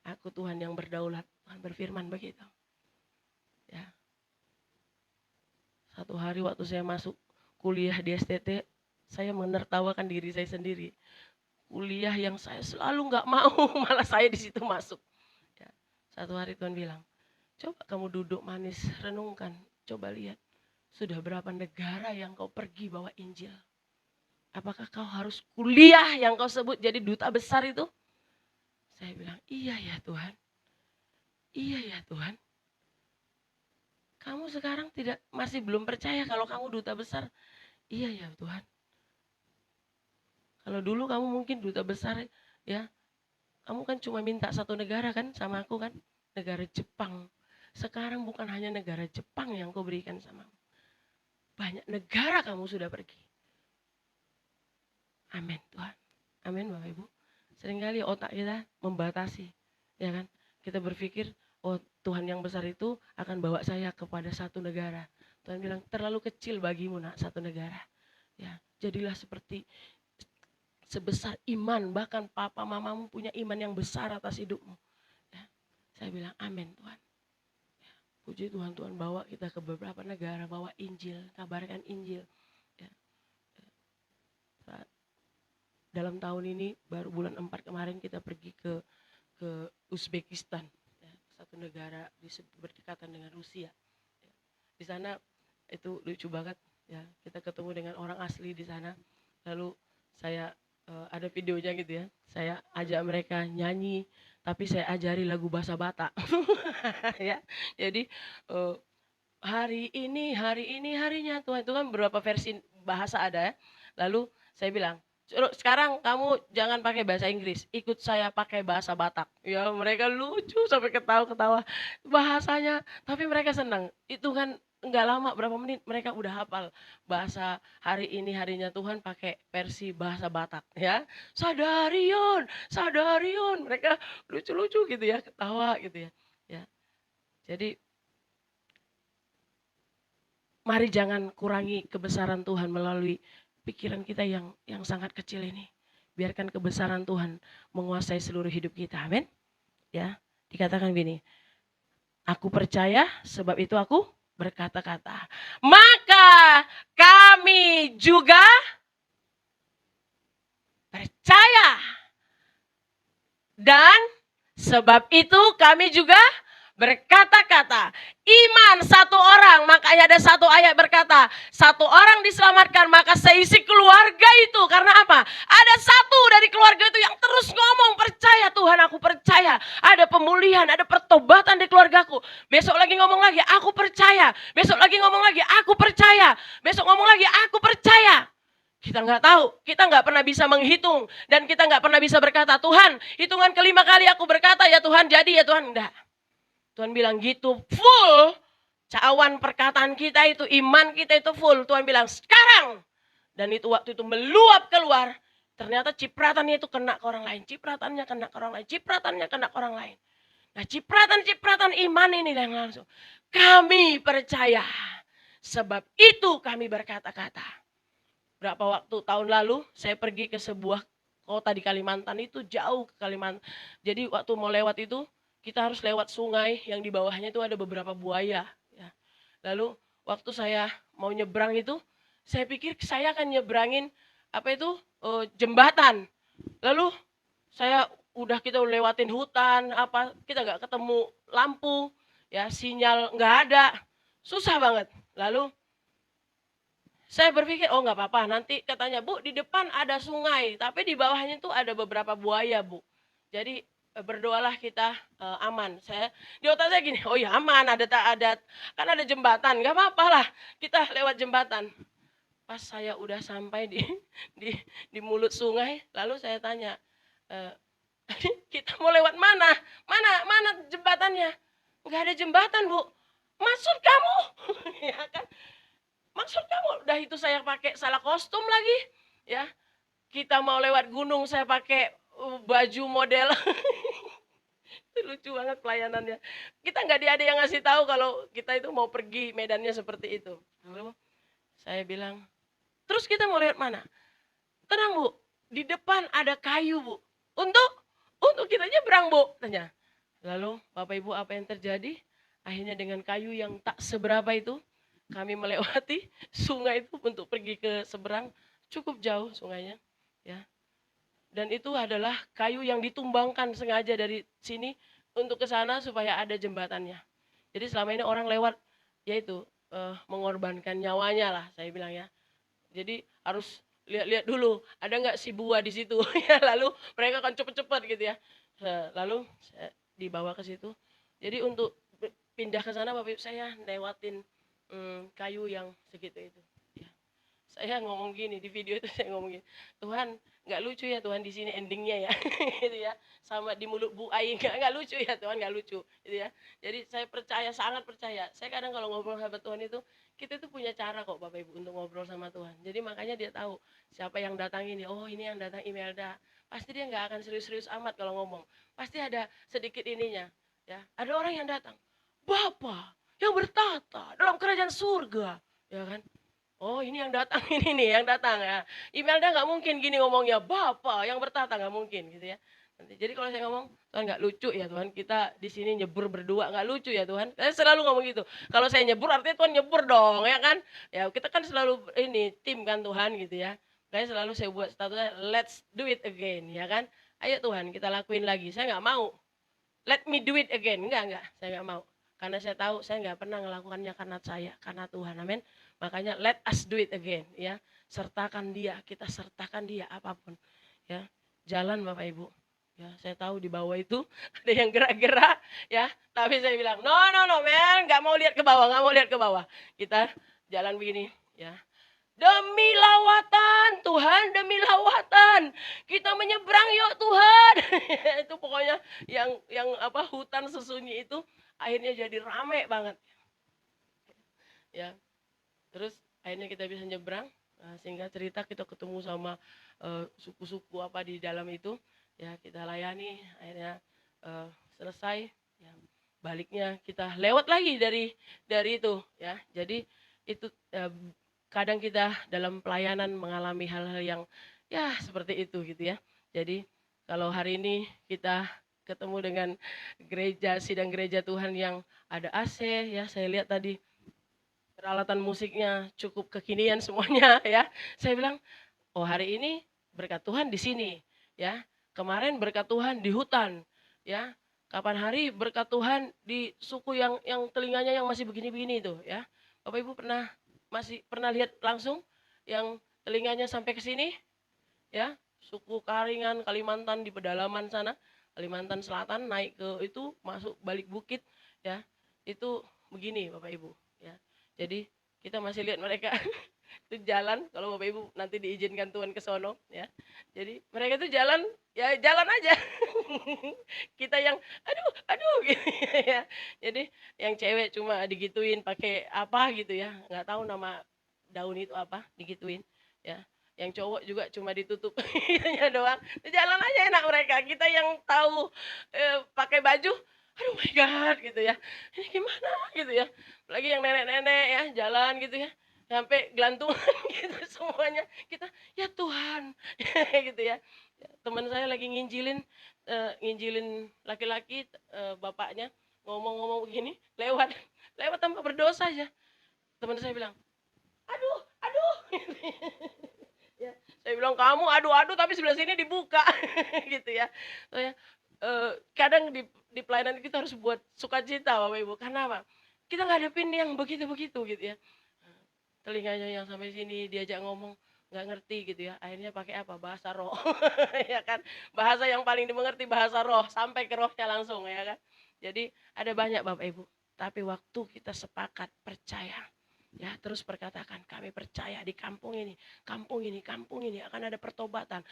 Aku Tuhan yang berdaulat. Tuhan berfirman begitu. Ya. Satu hari waktu saya masuk kuliah di STT, saya menertawakan diri saya sendiri. Kuliah yang saya selalu nggak mau, malah saya di situ masuk. Ya. Satu hari Tuhan bilang, coba kamu duduk manis, renungkan, coba lihat. Sudah berapa negara yang kau pergi bawa Injil? Apakah kau harus kuliah yang kau sebut jadi duta besar itu? Saya bilang, iya ya Tuhan. Iya ya Tuhan. Kamu sekarang masih belum percaya kalau kamu duta besar. Iya ya Tuhan. Kalau dulu kamu mungkin duta besar ya. Kamu kan cuma minta satu negara kan sama aku kan. Negara Jepang. Sekarang bukan hanya negara Jepang yang kau berikan sama aku. Banyak negara kamu sudah pergi. Amin Tuhan. Amin Bapak Ibu. Seringkali otak kita membatasi. Ya kan. Kita berpikir, oh Tuhan yang besar itu akan bawa saya kepada satu negara. Tuhan bilang, terlalu kecil bagimu nak satu negara. Ya, jadilah seperti sebesar iman. Bahkan papa mamamu punya iman yang besar atas hidupmu. Saya bilang amin Tuhan. Puji Tuhan, Tuhan bawa kita ke beberapa negara, bawa Injil, kabarkan Injil. Ya. Dalam tahun ini baru bulan 4 kemarin kita pergi ke Uzbekistan, ya, satu negara berdekatan dengan Rusia. Ya. Di sana itu lucu banget, ya, kita ketemu dengan orang asli di sana. Lalu saya ada videonya gitu ya, saya ajak mereka nyanyi, tapi saya ajari lagu bahasa Batak. Ya, jadi hari ini harinya Tuhan. Itu kan beberapa versi bahasa ada ya. Lalu saya bilang, sekarang kamu jangan pakai bahasa Inggris, ikut saya pakai bahasa Batak. Ya mereka lucu sampai ketawa-ketawa bahasanya, tapi mereka senang. Itu kan enggak lama, berapa menit mereka udah hafal bahasa hari ini harinya Tuhan pakai versi bahasa Batak ya. Sadarion, sadarion. Mereka lucu-lucu gitu ya, ketawa gitu ya. Ya. Jadi mari jangan kurangi kebesaran Tuhan melalui pikiran kita yang sangat kecil ini. Biarkan kebesaran Tuhan menguasai seluruh hidup kita. Amin. Ya, dikatakan gini. Aku percaya, sebab itu aku berkata-kata. Maka kami juga percaya. Dan sebab itu kami juga berkata-kata. Iman satu orang, makanya ada satu ayat berkata, satu orang diselamatkan maka seisi keluarga itu. Karena apa? Ada satu dari keluarga itu yang terus ngomong, percaya Tuhan, aku percaya. Ada pemulihan, ada pertobatan di keluargaku. Besok lagi ngomong lagi, aku percaya. Besok lagi ngomong lagi, aku percaya. Besok ngomong lagi, aku percaya. Kita nggak tahu, kita nggak pernah bisa menghitung. Dan kita nggak pernah bisa berkata, Tuhan, hitungan kelima kali aku berkata, ya Tuhan, jadi ya Tuhan. Enggak. Tuhan bilang gitu, full. Cawan perkataan kita itu, iman kita itu full. Tuhan bilang, sekarang. Dan itu waktu itu meluap keluar. Ternyata cipratannya itu kena ke orang lain. Cipratannya kena ke orang lain. Cipratannya kena ke orang lain. Nah cipratan-cipratan iman ini yang langsung. Kami percaya. Sebab itu kami berkata-kata. Berapa waktu tahun lalu saya pergi ke sebuah kota di Kalimantan, itu jauh ke Kalimantan. Jadi waktu mau lewat itu kita harus lewat sungai yang di bawahnya itu ada beberapa buaya. Ya. Lalu waktu saya mau nyebrang itu, saya pikir saya akan nyebrangin jembatan. Lalu kita lewatin hutan, kita nggak ketemu lampu, ya sinyal nggak ada, susah banget. Lalu saya berpikir, oh nggak apa-apa, nanti katanya, Bu, di depan ada sungai, tapi di bawahnya itu ada beberapa buaya, Bu. Jadi berdoalah kita aman. Di otak saya gini, oh ya aman, kan ada jembatan, nggak apa-apa lah, kita lewat jembatan. Pas saya udah sampai di mulut sungai, lalu saya tanya, kita mau lewat mana? Mana jembatannya? Nggak ada jembatan, Bu. Maksud kamu? Ya kan? Maksud kamu? Udah itu saya pakai salah kostum lagi, ya. Kita mau lewat gunung, saya pakai baju model. Itu lucu banget pelayanannya. Kita nggak ada yang ngasih tahu kalau kita itu mau pergi medannya seperti itu. Lalu saya bilang, terus kita mau lewat mana? Tenang Bu, di depan ada kayu Bu. Untuk kita nyebrang Bu, tanya. Lalu Bapak Ibu apa yang terjadi? Akhirnya dengan kayu yang tak seberapa itu, kami melewati sungai itu untuk pergi ke seberang. Cukup jauh sungainya, ya. Dan itu adalah kayu yang ditumbangkan sengaja dari sini untuk ke sana supaya ada jembatannya. Jadi selama ini orang lewat, yaitu mengorbankan nyawanya lah, saya bilang ya. Jadi harus lihat-lihat dulu, ada nggak si buah di situ. Ya, lalu mereka akan cepet-cepet gitu ya. Lalu saya dibawa ke situ. Jadi untuk pindah ke sana, Bapak Ibu, saya lewatin kayu yang segitu itu. Ya. Saya ngomong gini di video itu, saya ngomong gini, Tuhan nggak lucu ya Tuhan di sini endingnya ya, gitu ya, sama di mulut Bu Ai nggak lucu ya Tuhan, nggak lucu, gitu ya. Jadi saya percaya, sangat percaya. Saya kadang kalau ngobrol sama Tuhan itu, kita tuh punya cara kok Bapak Ibu untuk ngobrol sama Tuhan. Jadi makanya dia tahu siapa yang datang ini. Oh ini yang datang Imelda. Pasti dia nggak akan serius-serius amat kalau ngomong. Pasti ada sedikit ininya. Ya, ada orang yang datang, Bapa yang bertata dalam kerajaan surga, ya kan? Oh ini yang datang, ini nih yang datang ya. Imelda nggak mungkin gini ngomongnya, Bapa yang bertata, nggak mungkin gitu ya. Nanti jadi kalau saya ngomong, Tuhan nggak lucu ya Tuhan, kita di sini nyebur berdua nggak lucu ya Tuhan. Saya selalu ngomong gitu. Kalau saya nyebur artinya Tuhan nyebur dong, ya kan? Ya kita kan selalu ini tim kan Tuhan gitu ya. Kayak selalu saya buat statusnya let's do it again, ya kan? Ayo Tuhan kita lakuin lagi. Saya nggak mau. Let me do it again. Enggak. Saya nggak mau. Karena saya tahu saya nggak pernah melakukannya karena saya, karena Tuhan. Amin. Makanya let us do it again, ya. Sertakan dia, kita sertakan dia apapun, ya. Jalan Bapak Ibu. Ya, saya tahu di bawah itu ada yang gerak-gerak, ya. Tapi saya bilang, no, man, nggak mau lihat ke bawah, nggak mau lihat ke bawah. Kita jalan begini, ya. Demi lawatan, Tuhan, demi lawatan. Kita menyeberang yuk Tuhan. Itu pokoknya yang apa hutan sesunyi itu akhirnya jadi rame banget. Ya. Terus akhirnya kita bisa nyebrang. Sehingga cerita kita ketemu sama suku-suku apa di dalam itu. Ya, kita layani, akhirnya selesai. Ya, baliknya kita lewat lagi dari itu, ya. Jadi itu kadang kita dalam pelayanan mengalami hal-hal yang ya seperti itu gitu ya. Jadi kalau hari ini kita ketemu dengan sidang gereja Tuhan yang ada AC, ya saya lihat tadi peralatan musiknya cukup kekinian semuanya ya. Saya bilang, oh hari ini berkat Tuhan di sini ya. Kemarin berkat Tuhan di hutan ya. Kapan hari berkat Tuhan di suku yang telinganya yang masih begini-begini itu ya. Bapak Ibu masih pernah lihat langsung yang telinganya sampai ke sini ya, suku Karingan, Kalimantan di pedalaman sana, Kalimantan Selatan naik ke itu masuk balik bukit ya. Itu begini Bapak Ibu ya. Jadi kita masih lihat mereka itu jalan, kalau Bapak Ibu nanti diizinkan Tuhan ke sono ya. Jadi mereka itu jalan ya jalan aja. Kita yang aduh gitu ya. Jadi yang cewek cuma digituin pakai apa gitu ya, nggak tahu nama daun itu apa, digituin ya. Yang cowok juga cuma ditutup itunya doang. Jalan aja enak mereka. Kita yang tahu pakai baju, aduh my god gitu ya. Ini gimana gitu ya. Lagi yang nenek-nenek ya jalan gitu ya. Sampai gelantungan gitu semuanya. Kita ya Tuhan gitu ya. Teman saya lagi nginjilin laki-laki, bapaknya ngomong-ngomong begini, lewat tanpa berdosa aja. Teman saya bilang, aduh ya, saya bilang kamu aduh tapi sebelah sini dibuka gitu ya. Saya kadang di pelayanan kita harus buat sukacita Bapak Ibu. Karena apa? Kita ngadepin yang begitu-begitu gitu ya. Telinganya yang sampai sini diajak ngomong nggak ngerti gitu ya, akhirnya pakai apa, bahasa roh. Ya kan, bahasa yang paling dimengerti bahasa roh, sampai ke rohnya langsung ya kan. Jadi ada banyak Bapak Ibu, tapi waktu kita sepakat percaya ya, terus perkatakan kami percaya di kampung ini akan ada pertobatan.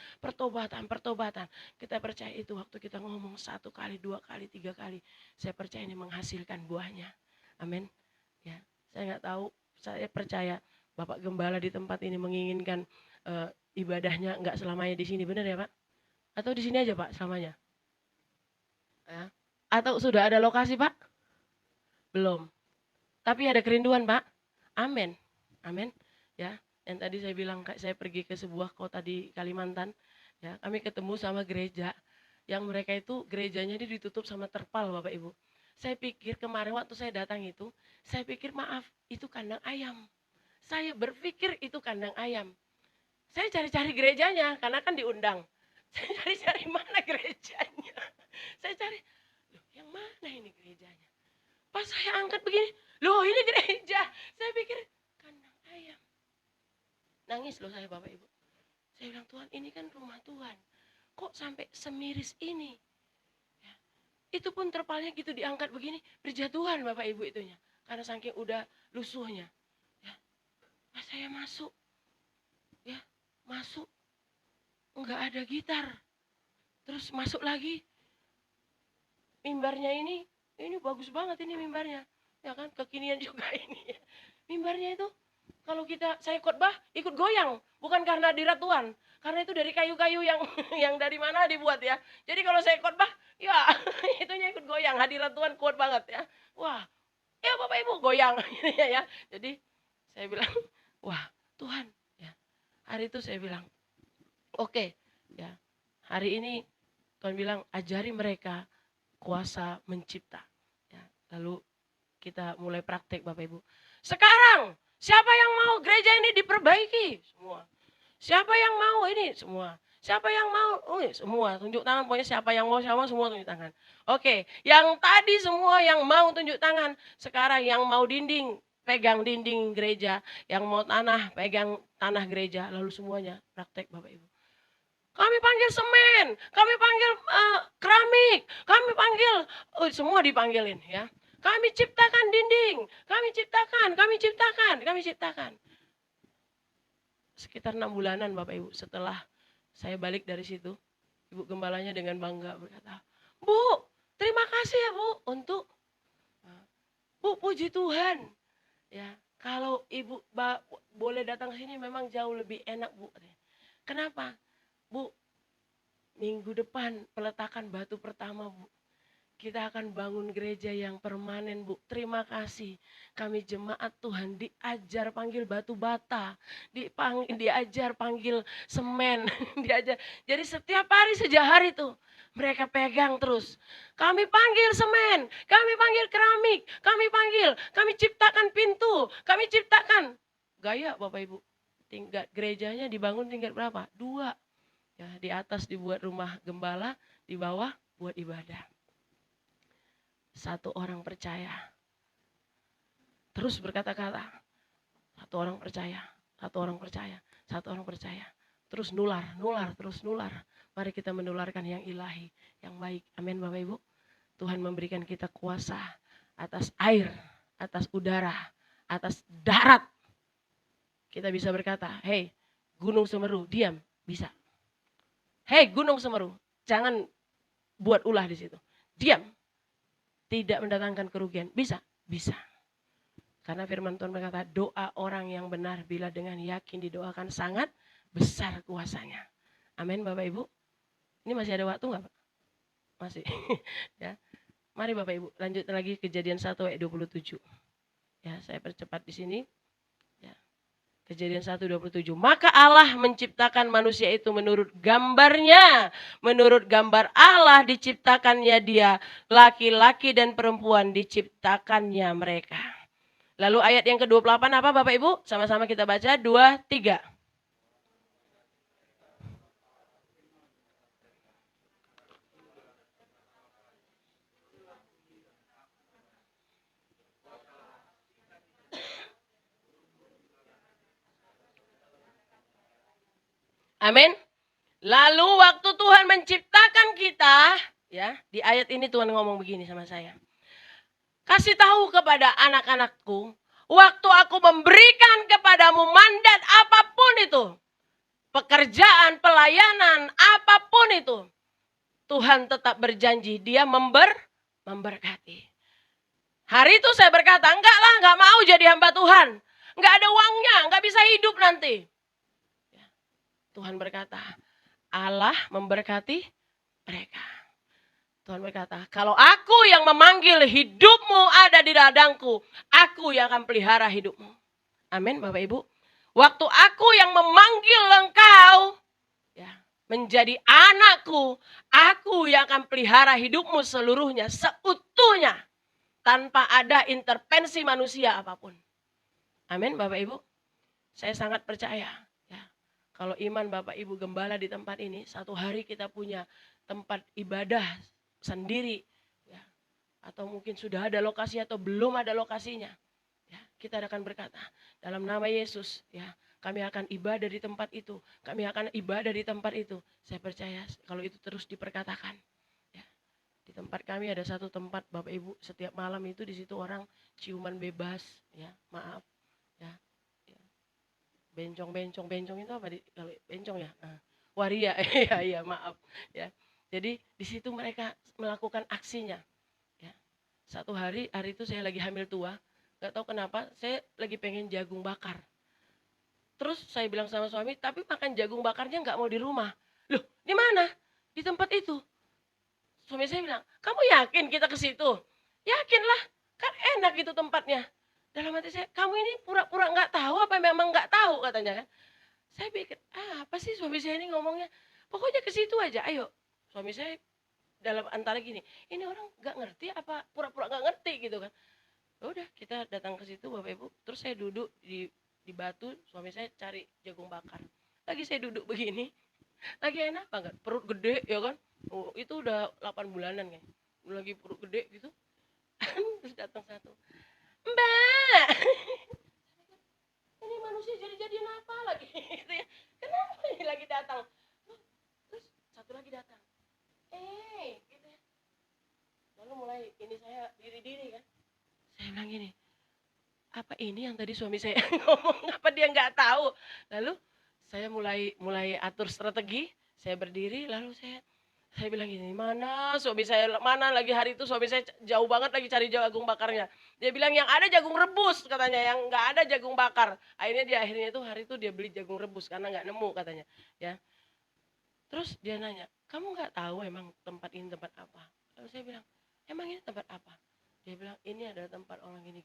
Kita percaya itu waktu kita ngomong 1 kali, 2 kali, 3 kali, saya percaya ini menghasilkan buahnya. Amin ya. Saya nggak tahu, saya percaya Bapak Gembala di tempat ini menginginkan ibadahnya nggak selamanya di sini, benar ya Pak? Atau di sini aja Pak selamanya? Ya. Atau sudah ada lokasi Pak? Belum. Tapi ada kerinduan Pak? Amin. Ya. Yang tadi saya bilang, saya pergi ke sebuah kota di Kalimantan, ya, kami ketemu sama gereja yang mereka itu gerejanya ditutup sama terpal Bapak Ibu. Saya pikir kemarin waktu saya datang itu, saya pikir maaf itu kandang ayam. Saya berpikir itu kandang ayam. Saya cari-cari gerejanya karena kan diundang. Saya cari-cari mana gerejanya. Saya cari, loh yang mana ini gerejanya? Pas saya angkat begini, loh ini gereja. Saya pikir kandang ayam. Nangis loh saya Bapak Ibu. Saya bilang Tuhan ini kan rumah Tuhan. Kok sampai semiris ini? Ya. Itu pun terpalnya gitu diangkat begini, berjatuhan Bapak Ibu itunya. Karena saking udah lusuhnya. Pas saya masuk, ya masuk, nggak ada gitar. Terus masuk lagi, mimbarnya ini bagus banget ini mimbarnya, ya kan, kekinian juga ini. Mimbarnya itu kalau saya khotbah ikut goyang, bukan karena hadirat Tuhan, karena itu dari kayu-kayu yang yang dari mana dibuat ya. Jadi kalau saya khotbah, ya itunya ikut goyang, hadirat Tuhan kuat banget ya. Wah, ya Bapak Ibu goyang, ya. Jadi saya bilang, wah Tuhan ya. Hari itu saya bilang, oke, ya hari ini Tuhan bilang ajari mereka kuasa mencipta. Ya, lalu kita mulai praktek Bapak Ibu. Sekarang siapa yang mau gereja ini diperbaiki? Semua. Siapa yang mau ini? Semua. Siapa yang mau? Semua. Tunjuk tangan. Pokoknya siapa yang mau, semua tunjuk tangan. Oke. Yang tadi semua yang mau tunjuk tangan. Sekarang yang mau dinding, pegang dinding gereja. Yang mau tanah, pegang tanah gereja. Lalu semuanya praktek Bapak Ibu. Kami panggil semen. Kami panggil keramik. Kami panggil. Semua dipanggilin ya. Kami ciptakan dinding. Kami ciptakan. Sekitar 6 bulanan Bapak Ibu setelah saya balik dari situ, Ibu Gembalanya dengan bangga berkata, Bu, terima kasih ya Bu untuk, Bu puji Tuhan. Ya, kalau Ibu boleh datang ke sini memang jauh lebih enak Bu. Kenapa? Bu, minggu depan peletakan batu pertama Bu. Kita akan bangun gereja yang permanen Bu. Terima kasih. Kami jemaat Tuhan diajar panggil batu bata. Diajar panggil semen. Diajar. Jadi setiap hari sejak hari itu. Mereka pegang terus. Kami panggil semen. Kami panggil keramik. Kami ciptakan pintu. Kami ciptakan. Gaya Bapak Ibu. Tingkat gerejanya dibangun tingkat berapa? 2. Ya, di atas dibuat rumah gembala. Di bawah buat ibadah. 1 orang percaya. Terus berkata-kata. 1 orang percaya. Terus nular. Mari kita menularkan yang ilahi, yang baik. Amin Bapak Ibu. Tuhan memberikan kita kuasa atas air, atas udara, atas darat. Kita bisa berkata, hei Gunung Semeru, diam. Bisa. Hei Gunung Semeru, jangan buat ulah di situ. Diam. Tidak mendatangkan kerugian. Bisa. Karena firman Tuhan berkata, doa orang yang benar bila dengan yakin didoakan sangat besar kuasanya. Amin Bapak Ibu. Ini masih ada waktu nggak Pak? Masih. Ya. Mari Bapak Ibu lanjut lagi Kejadian 1 ayat 27. Ya, saya percepat di sini. Ya. Kejadian 1:27. Maka Allah menciptakan manusia itu menurut gambarnya. Menurut gambar Allah diciptakannya dia. Laki-laki dan perempuan diciptakannya mereka. Lalu ayat yang ke-28 apa Bapak Ibu? Sama-sama kita baca. 2, 3. Amin. Lalu waktu Tuhan menciptakan kita, ya, di ayat ini Tuhan ngomong begini sama saya. Kasih tahu kepada anak-anakku, waktu aku memberikan kepadamu mandat apapun itu, pekerjaan, pelayanan, apapun itu, Tuhan tetap berjanji dia memberkati. Hari itu saya berkata, enggak mau jadi hamba Tuhan. Enggak ada uangnya, enggak bisa hidup nanti. Tuhan berkata, Allah memberkati mereka. Tuhan berkata, kalau aku yang memanggil hidupmu ada di ladangku, aku yang akan pelihara hidupmu. Amin Bapak Ibu. Waktu aku yang memanggil engkau ya, menjadi anakku, aku yang akan pelihara hidupmu seluruhnya, seutuhnya. Tanpa ada intervensi manusia apapun. Amin Bapak Ibu. Saya sangat percaya. Kalau iman Bapak Ibu Gembala di tempat ini, satu hari kita punya tempat ibadah sendiri. Ya. Atau mungkin sudah ada lokasi atau belum ada lokasinya. Ya, kita akan berkata, dalam nama Yesus, ya, kami akan ibadah di tempat itu. Kami akan ibadah di tempat itu. Saya percaya kalau itu terus diperkatakan. Ya. Di tempat kami ada satu tempat Bapak Ibu, setiap malam itu di situ orang ciuman bebas. Ya, maaf. Ya. Bencong itu apa kalau bencong ya? Waria, iya maaf ya. Jadi di situ mereka melakukan aksinya. Ya. Satu hari itu saya lagi hamil tua, nggak tahu kenapa saya lagi pengen jagung bakar. Terus saya bilang sama suami, tapi makan jagung bakarnya nggak mau di rumah. Loh, di mana? Di tempat itu. Suami saya bilang, kamu yakin kita ke situ? Yakinlah, kan enak itu tempatnya. Dalam hati saya, kamu ini pura-pura nggak tahu apa memang nggak tahu katanya kan. Saya pikir, apa sih suami saya ini ngomongnya? Pokoknya ke situ aja, ayo. Suami saya dalam antara gini, ini orang nggak ngerti apa pura-pura nggak ngerti gitu kan. Udah kita datang ke situ Bapak Ibu, terus saya duduk di batu, suami saya cari jagung bakar. Lagi saya duduk begini, lagi enak banget, perut gede ya kan. Oh, itu udah 8 bulanan kan. Lagi perut gede gitu. Terus datang satu. Mbak, ini manusia jadi-jadian apa lagi? Gitu ya. Kenapa ini lagi datang? Terus satu lagi datang. Gitu ya. Lalu mulai ini saya diri-diri kan. Saya bilang gini, apa ini yang tadi suami saya ngomong, apa dia nggak tahu? Lalu saya mulai atur strategi, saya berdiri, lalu saya bilang gini, mana suami saya, mana lagi hari itu suami saya jauh banget lagi cari jagung bakarnya. Dia bilang yang ada jagung rebus katanya, yang nggak ada jagung bakar. Akhirnya itu hari itu dia beli jagung rebus karena nggak nemu katanya. Ya. Terus dia nanya, kamu nggak tahu emang tempat ini tempat apa? Lalu saya bilang, emang ini tempat apa? Dia bilang, ini adalah tempat orang gini.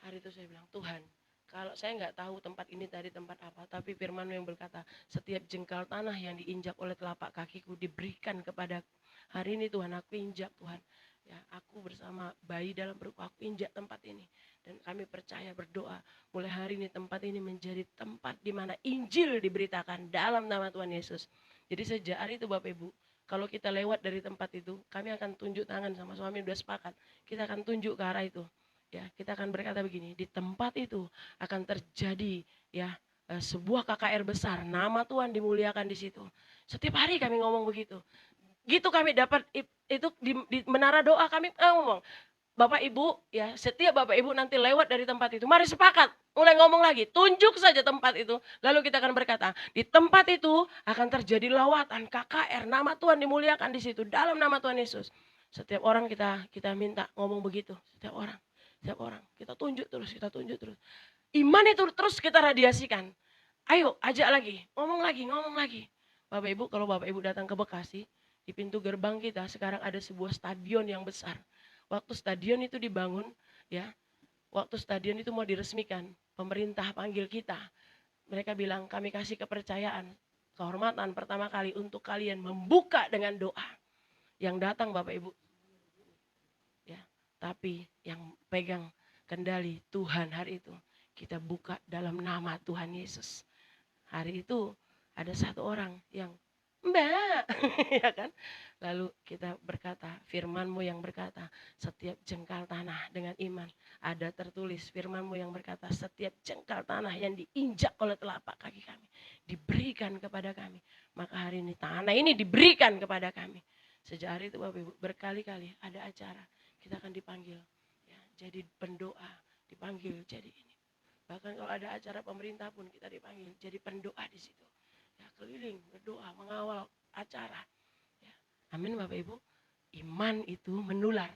Hari itu saya bilang, Tuhan, kalau saya nggak tahu tempat ini tadi tempat apa, tapi firman-Mu yang berkata, setiap jengkal tanah yang diinjak oleh telapak kakiku diberikan kepada hari ini Tuhan, aku injak Tuhan. Ya, aku bersama bayi dalam perutku, aku injak tempat ini. Dan kami percaya berdoa, mulai hari ini tempat ini menjadi tempat di mana Injil diberitakan dalam nama Tuhan Yesus. Jadi sejak hari itu Bapak Ibu, kalau kita lewat dari tempat itu, kami akan tunjuk tangan sama suami, udah sepakat. Kita akan tunjuk ke arah itu. Ya, kita akan berkata begini, di tempat itu akan terjadi ya sebuah KKR besar, nama Tuhan dimuliakan di situ. Setiap hari kami ngomong begitu. Gitu kami dapat itu di menara doa kami ngomong. Bapak Ibu ya, setiap Bapak Ibu nanti lewat dari tempat itu, mari sepakat, mulai ngomong lagi, tunjuk saja tempat itu. Lalu kita akan berkata, di tempat itu akan terjadi lawatan KKR, nama Tuhan dimuliakan di situ dalam nama Tuhan Yesus. Setiap orang kita minta ngomong begitu, setiap orang kita tunjuk terus. Iman itu terus kita radiasikan. Ayo ajak lagi, ngomong lagi. Bapak Ibu, kalau Bapak Ibu datang ke Bekasi, di pintu gerbang kita sekarang ada sebuah stadion yang besar. Waktu stadion itu dibangun, ya, waktu stadion itu mau diresmikan, pemerintah panggil kita. Mereka bilang, kami kasih kepercayaan, kehormatan pertama kali untuk kalian membuka dengan doa. Yang datang Bapak Ibu, ya, tapi yang pegang kendali Tuhan hari itu, kita buka dalam nama Tuhan Yesus. Hari itu ada satu orang yang, Mbak, ya kan? Lalu kita berkata, firman-Mu yang berkata, setiap jengkal tanah dengan iman. Ada tertulis firman-Mu yang berkata, setiap jengkal tanah yang diinjak oleh telapak kaki kami, diberikan kepada kami. Maka hari ini tanah ini diberikan kepada kami. Sejak hari itu Bapak Ibu, berkali-kali ada acara, kita akan dipanggil. Ya, jadi pendoa, dipanggil jadi ini. Bahkan kalau ada acara pemerintah pun kita dipanggil, jadi pendoa di situ. Ya, keliling, berdoa, mengawal acara. Ya. Amin Bapak Ibu. Iman itu menular,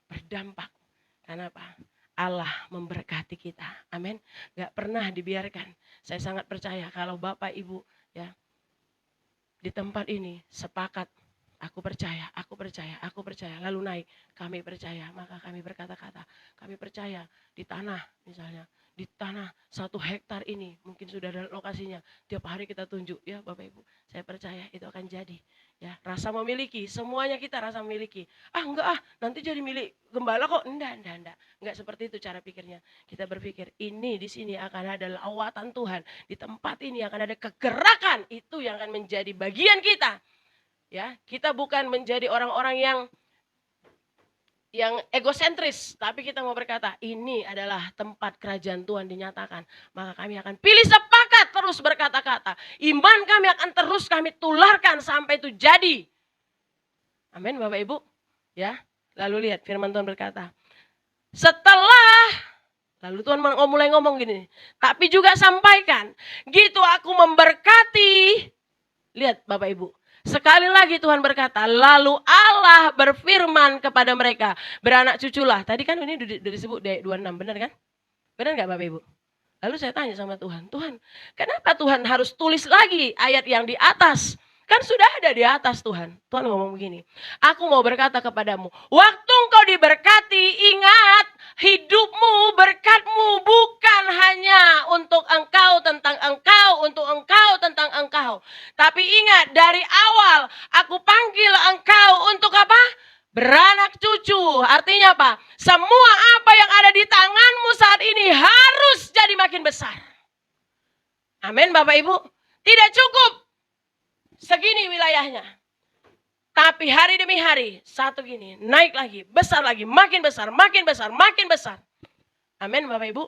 berdampak. Kenapa? Allah memberkati kita. Amin. Gak pernah dibiarkan. Saya sangat percaya kalau Bapak Ibu ya di tempat ini sepakat, aku percaya, lalu naik, kami percaya, maka kami berkata-kata, kami percaya di tanah misalnya, di tanah 1 hektar ini mungkin sudah ada lokasinya, tiap hari kita tunjuk ya Bapak Ibu, saya percaya itu akan jadi ya, rasa memiliki, semuanya kita rasa memiliki. Enggak nanti jadi milik gembala kok. Enggak seperti itu cara pikirnya. Kita berpikir ini di sini akan ada lawatan Tuhan, di tempat ini akan ada kegerakan, itu yang akan menjadi bagian kita. Ya, kita bukan menjadi orang-orang yang egosentris, tapi kita mau berkata, ini adalah tempat kerajaan Tuhan dinyatakan. Maka kami akan pilih sepakat terus berkata-kata. Iman kami akan terus kami tularkan sampai itu jadi. Amin Bapak Ibu. Ya, lalu lihat firman Tuhan berkata, lalu Tuhan mulai ngomong gini, tapi juga sampaikan, gitu aku memberkati. Lihat Bapak Ibu. Sekali lagi Tuhan berkata, lalu Allah berfirman kepada mereka, beranak cuculah. Tadi kan ini sudah disebut di 26, benar kan? Benar gak Bapak Ibu? Lalu saya tanya sama Tuhan, kenapa Tuhan harus tulis lagi ayat yang di atas? Kan sudah ada di atas Tuhan. Tuhan ngomong begini, aku mau berkata kepadamu, waktu engkau diberkati, ingat hidupmu, berkatmu bukan hanya untuk engkau, tentang engkau, untuk engkau, tentang engkau. engkau. Tapi ingat, dari awal aku panggil engkau untuk apa? Beranak cucu. Artinya apa? Semua apa yang ada di tanganmu saat ini harus jadi makin besar. Amin Bapak Ibu. Tidak cukup segini wilayahnya. Tapi hari demi hari, satu gini, naik lagi, besar lagi, makin besar, makin besar, makin besar. Amin Bapak Ibu.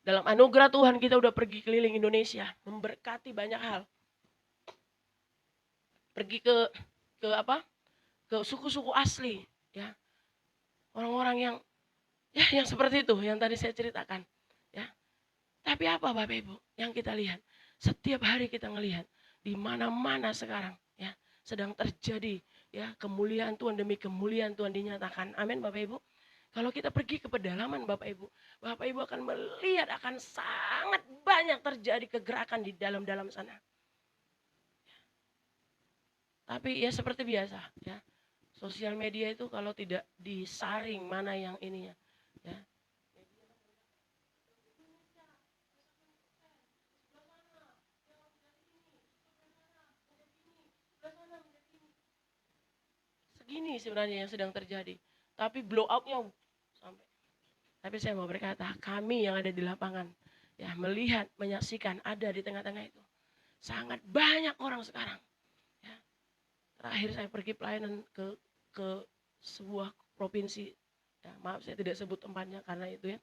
Dalam anugerah Tuhan kita udah pergi keliling Indonesia, memberkati banyak hal. Pergi ke apa? Ke suku-suku asli, ya. Orang-orang yang seperti itu yang tadi saya ceritakan, ya. Tapi apa Bapak Ibu yang kita lihat? Setiap hari kita ngelihat di mana-mana sekarang, ya, sedang terjadi, ya, kemuliaan Tuhan demi kemuliaan Tuhan dinyatakan. Amin Bapak Ibu. Kalau kita pergi ke pedalaman Bapak Ibu akan melihat akan sangat banyak terjadi kegerakan di dalam sana. Tapi ya seperti biasa, ya. Sosial media itu kalau tidak disaring mana yang ininya, ya. Segini sebenarnya yang sedang terjadi. Tapi blow up-nya sampai. Tapi saya mau berkata, kami yang ada di lapangan, ya, melihat, menyaksikan ada di tengah-tengah itu. Sangat banyak orang sekarang. Ya. Terakhir saya pergi pelayanan ke sebuah provinsi. Ya, maaf saya tidak sebut tempatnya karena itu, ya.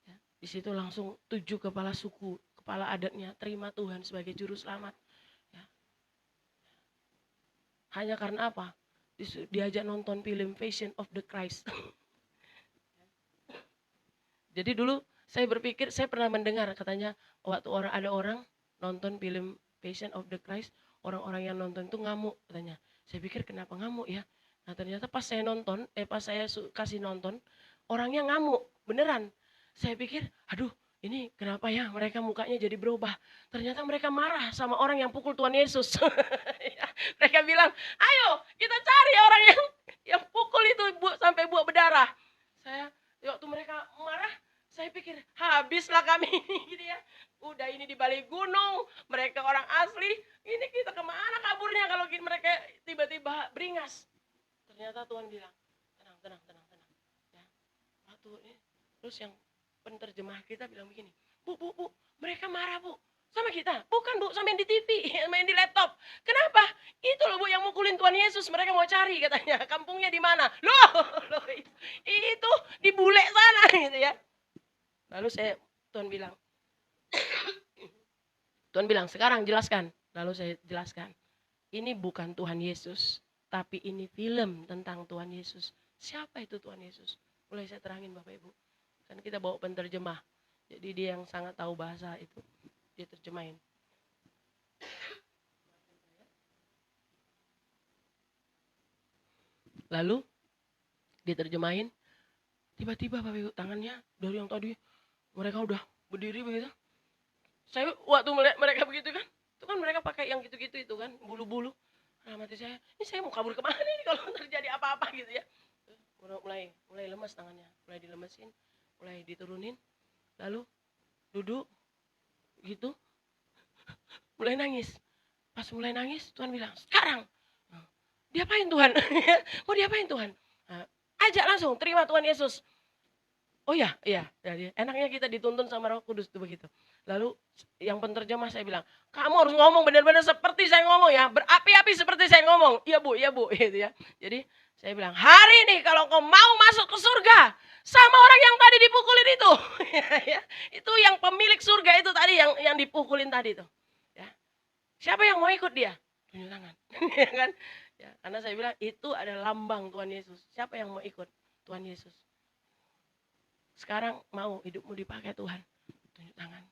Ya, di situ langsung 7 kepala suku, kepala adatnya terima Tuhan sebagai juru selamat. Ya. Hanya karena apa? Diajak nonton film Passion of the Christ. Jadi dulu saya berpikir, saya pernah mendengar katanya waktu ada orang nonton film Passion of the Christ, orang-orang yang nonton itu ngamuk katanya. Saya pikir kenapa ngamuk ya? Nah ternyata pas saya nonton, pas saya kasih nonton, orangnya ngamuk, beneran. Saya pikir, aduh ini kenapa ya mereka mukanya jadi berubah. Ternyata mereka marah sama orang yang pukul Tuhan Yesus. Mereka bilang, ayo kita cari orang yang pukul itu sampai buah berdarah. Saya waktu mereka marah, saya pikir habislah kami gitu ya. Udah ini di balik gunung, mereka orang asli, ini kita kemana kaburnya kalau mereka tiba-tiba beringas. Ternyata Tuhan bilang, tenang. Ya. Terus yang penerjemah kita bilang begini, bu, mereka marah bu, sama kita, bukan bu, sama yang di TV, sama yang di laptop. Kenapa? Itu loh bu yang mukulin Tuhan Yesus, mereka mau cari katanya, kampungnya di mana? Loh, itu di bule sana gitu ya. Lalu Tuhan bilang sekarang jelaskan. Lalu saya jelaskan, ini bukan Tuhan Yesus, tapi ini film tentang Tuhan Yesus. Siapa itu Tuhan Yesus? Mulai saya terangin Bapak Ibu. Kan kita bawa penterjemah, jadi dia yang sangat tahu bahasa itu, dia terjemahin. Lalu diterjemahin, tiba-tiba Bapak Ibu tangannya dari yang tadi mereka udah berdiri begitu. Saya waktu melihat mereka begitu kan, itu kan mereka pakai yang gitu-gitu itu kan, bulu-bulu. Nah mati saya, ini saya mau kabur kemana nih kalau terjadi apa-apa gitu ya. Mulai lemas tangannya, mulai dilemesin, mulai diturunin, lalu duduk gitu, mulai nangis. Pas mulai nangis, Tuhan bilang, sekarang diapain Tuhan? Mau diapain Tuhan? Ajak langsung, terima Tuhan Yesus. Oh iya. Jadi enaknya kita dituntun sama Roh Kudus itu begitu. Lalu yang penerjemah saya bilang, kamu harus ngomong benar-benar seperti saya ngomong ya, berapi-api seperti saya ngomong. Iya bu, gitu ya. Jadi saya bilang, hari ini kalau kau mau masuk ke surga sama orang yang tadi dipukulin itu, itu yang pemilik surga itu tadi yang dipukulin tadi itu. Ya. Siapa yang mau ikut dia? Tunjuk tangan, kan? Ya, karena saya bilang itu adalah lambang Tuhan Yesus. Siapa yang mau ikut Tuhan Yesus? Sekarang mau hidupmu dipakai Tuhan, tunjuk tangan.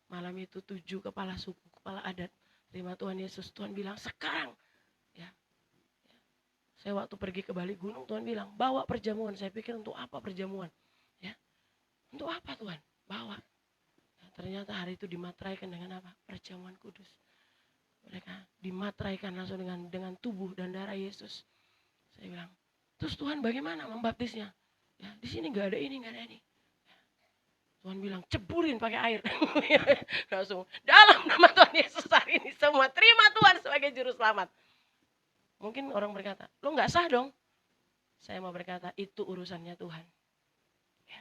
Malam itu 7 kepala suku, kepala adat terima Tuhan Yesus. Tuhan bilang sekarang, ya. Saya waktu pergi ke balik gunung, Tuhan bilang bawa perjamuan. Saya pikir untuk apa perjamuan? Ya, untuk apa Tuhan? Bawa. Ya, ternyata hari itu dimateraikan dengan apa? Perjamuan kudus. Mereka dimateraikan langsung dengan tubuh dan darah Yesus. Saya bilang, terus Tuhan bagaimana membaptisnya? Ya, di sini nggak ada ini, nggak ada ini. Ya. Tuhan bilang ceburin pakai air. Langsung dalam nama Tuhan Yesus hari ini semua terima Tuhan sebagai juru selamat. Mungkin orang berkata, lo nggak sah dong. Saya mau berkata, itu urusannya Tuhan. Ya.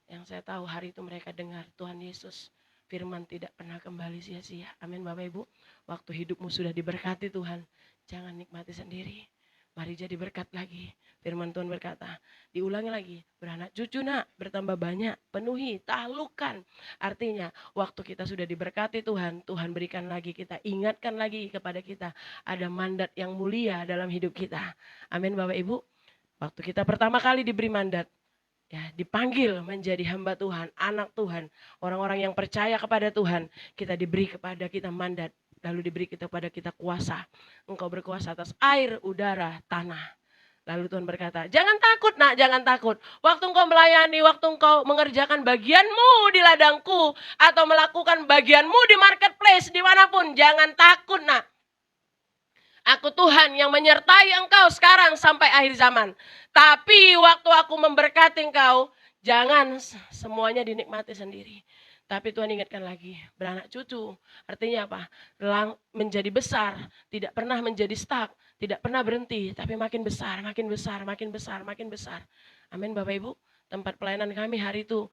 Yang saya tahu hari itu mereka dengar Tuhan Yesus. Firman tidak pernah kembali sia-sia. Amin Bapak Ibu. Waktu hidupmu sudah diberkati Tuhan. Jangan nikmati sendiri. Mari jadi berkat lagi. Firman Tuhan berkata, diulangi lagi. Beranak cucu nak, bertambah banyak, penuhi, taklukkan. Artinya waktu kita sudah diberkati Tuhan, Tuhan berikan lagi kita, ingatkan lagi kepada kita. Ada mandat yang mulia dalam hidup kita. Amin Bapak Ibu. Waktu kita pertama kali diberi mandat, ya, dipanggil menjadi hamba Tuhan, anak Tuhan, orang-orang yang percaya kepada Tuhan, kita diberi kepada kita mandat, lalu diberi kepada kita kuasa. Engkau berkuasa atas air, udara, tanah. Lalu Tuhan berkata, jangan takut nak, jangan takut. Waktu engkau melayani, waktu engkau mengerjakan bagianmu di ladangku, atau melakukan bagianmu di marketplace, dimanapun, jangan takut nak. Aku Tuhan yang menyertai engkau sekarang sampai akhir zaman. Tapi waktu aku memberkati engkau, jangan semuanya dinikmati sendiri. Tapi Tuhan ingatkan lagi, beranak cucu. Artinya apa? Menjadi besar, tidak pernah menjadi stuck, tidak pernah berhenti. Tapi makin besar, makin besar, makin besar, makin besar. Amin Bapak Ibu. Tempat pelayanan kami hari itu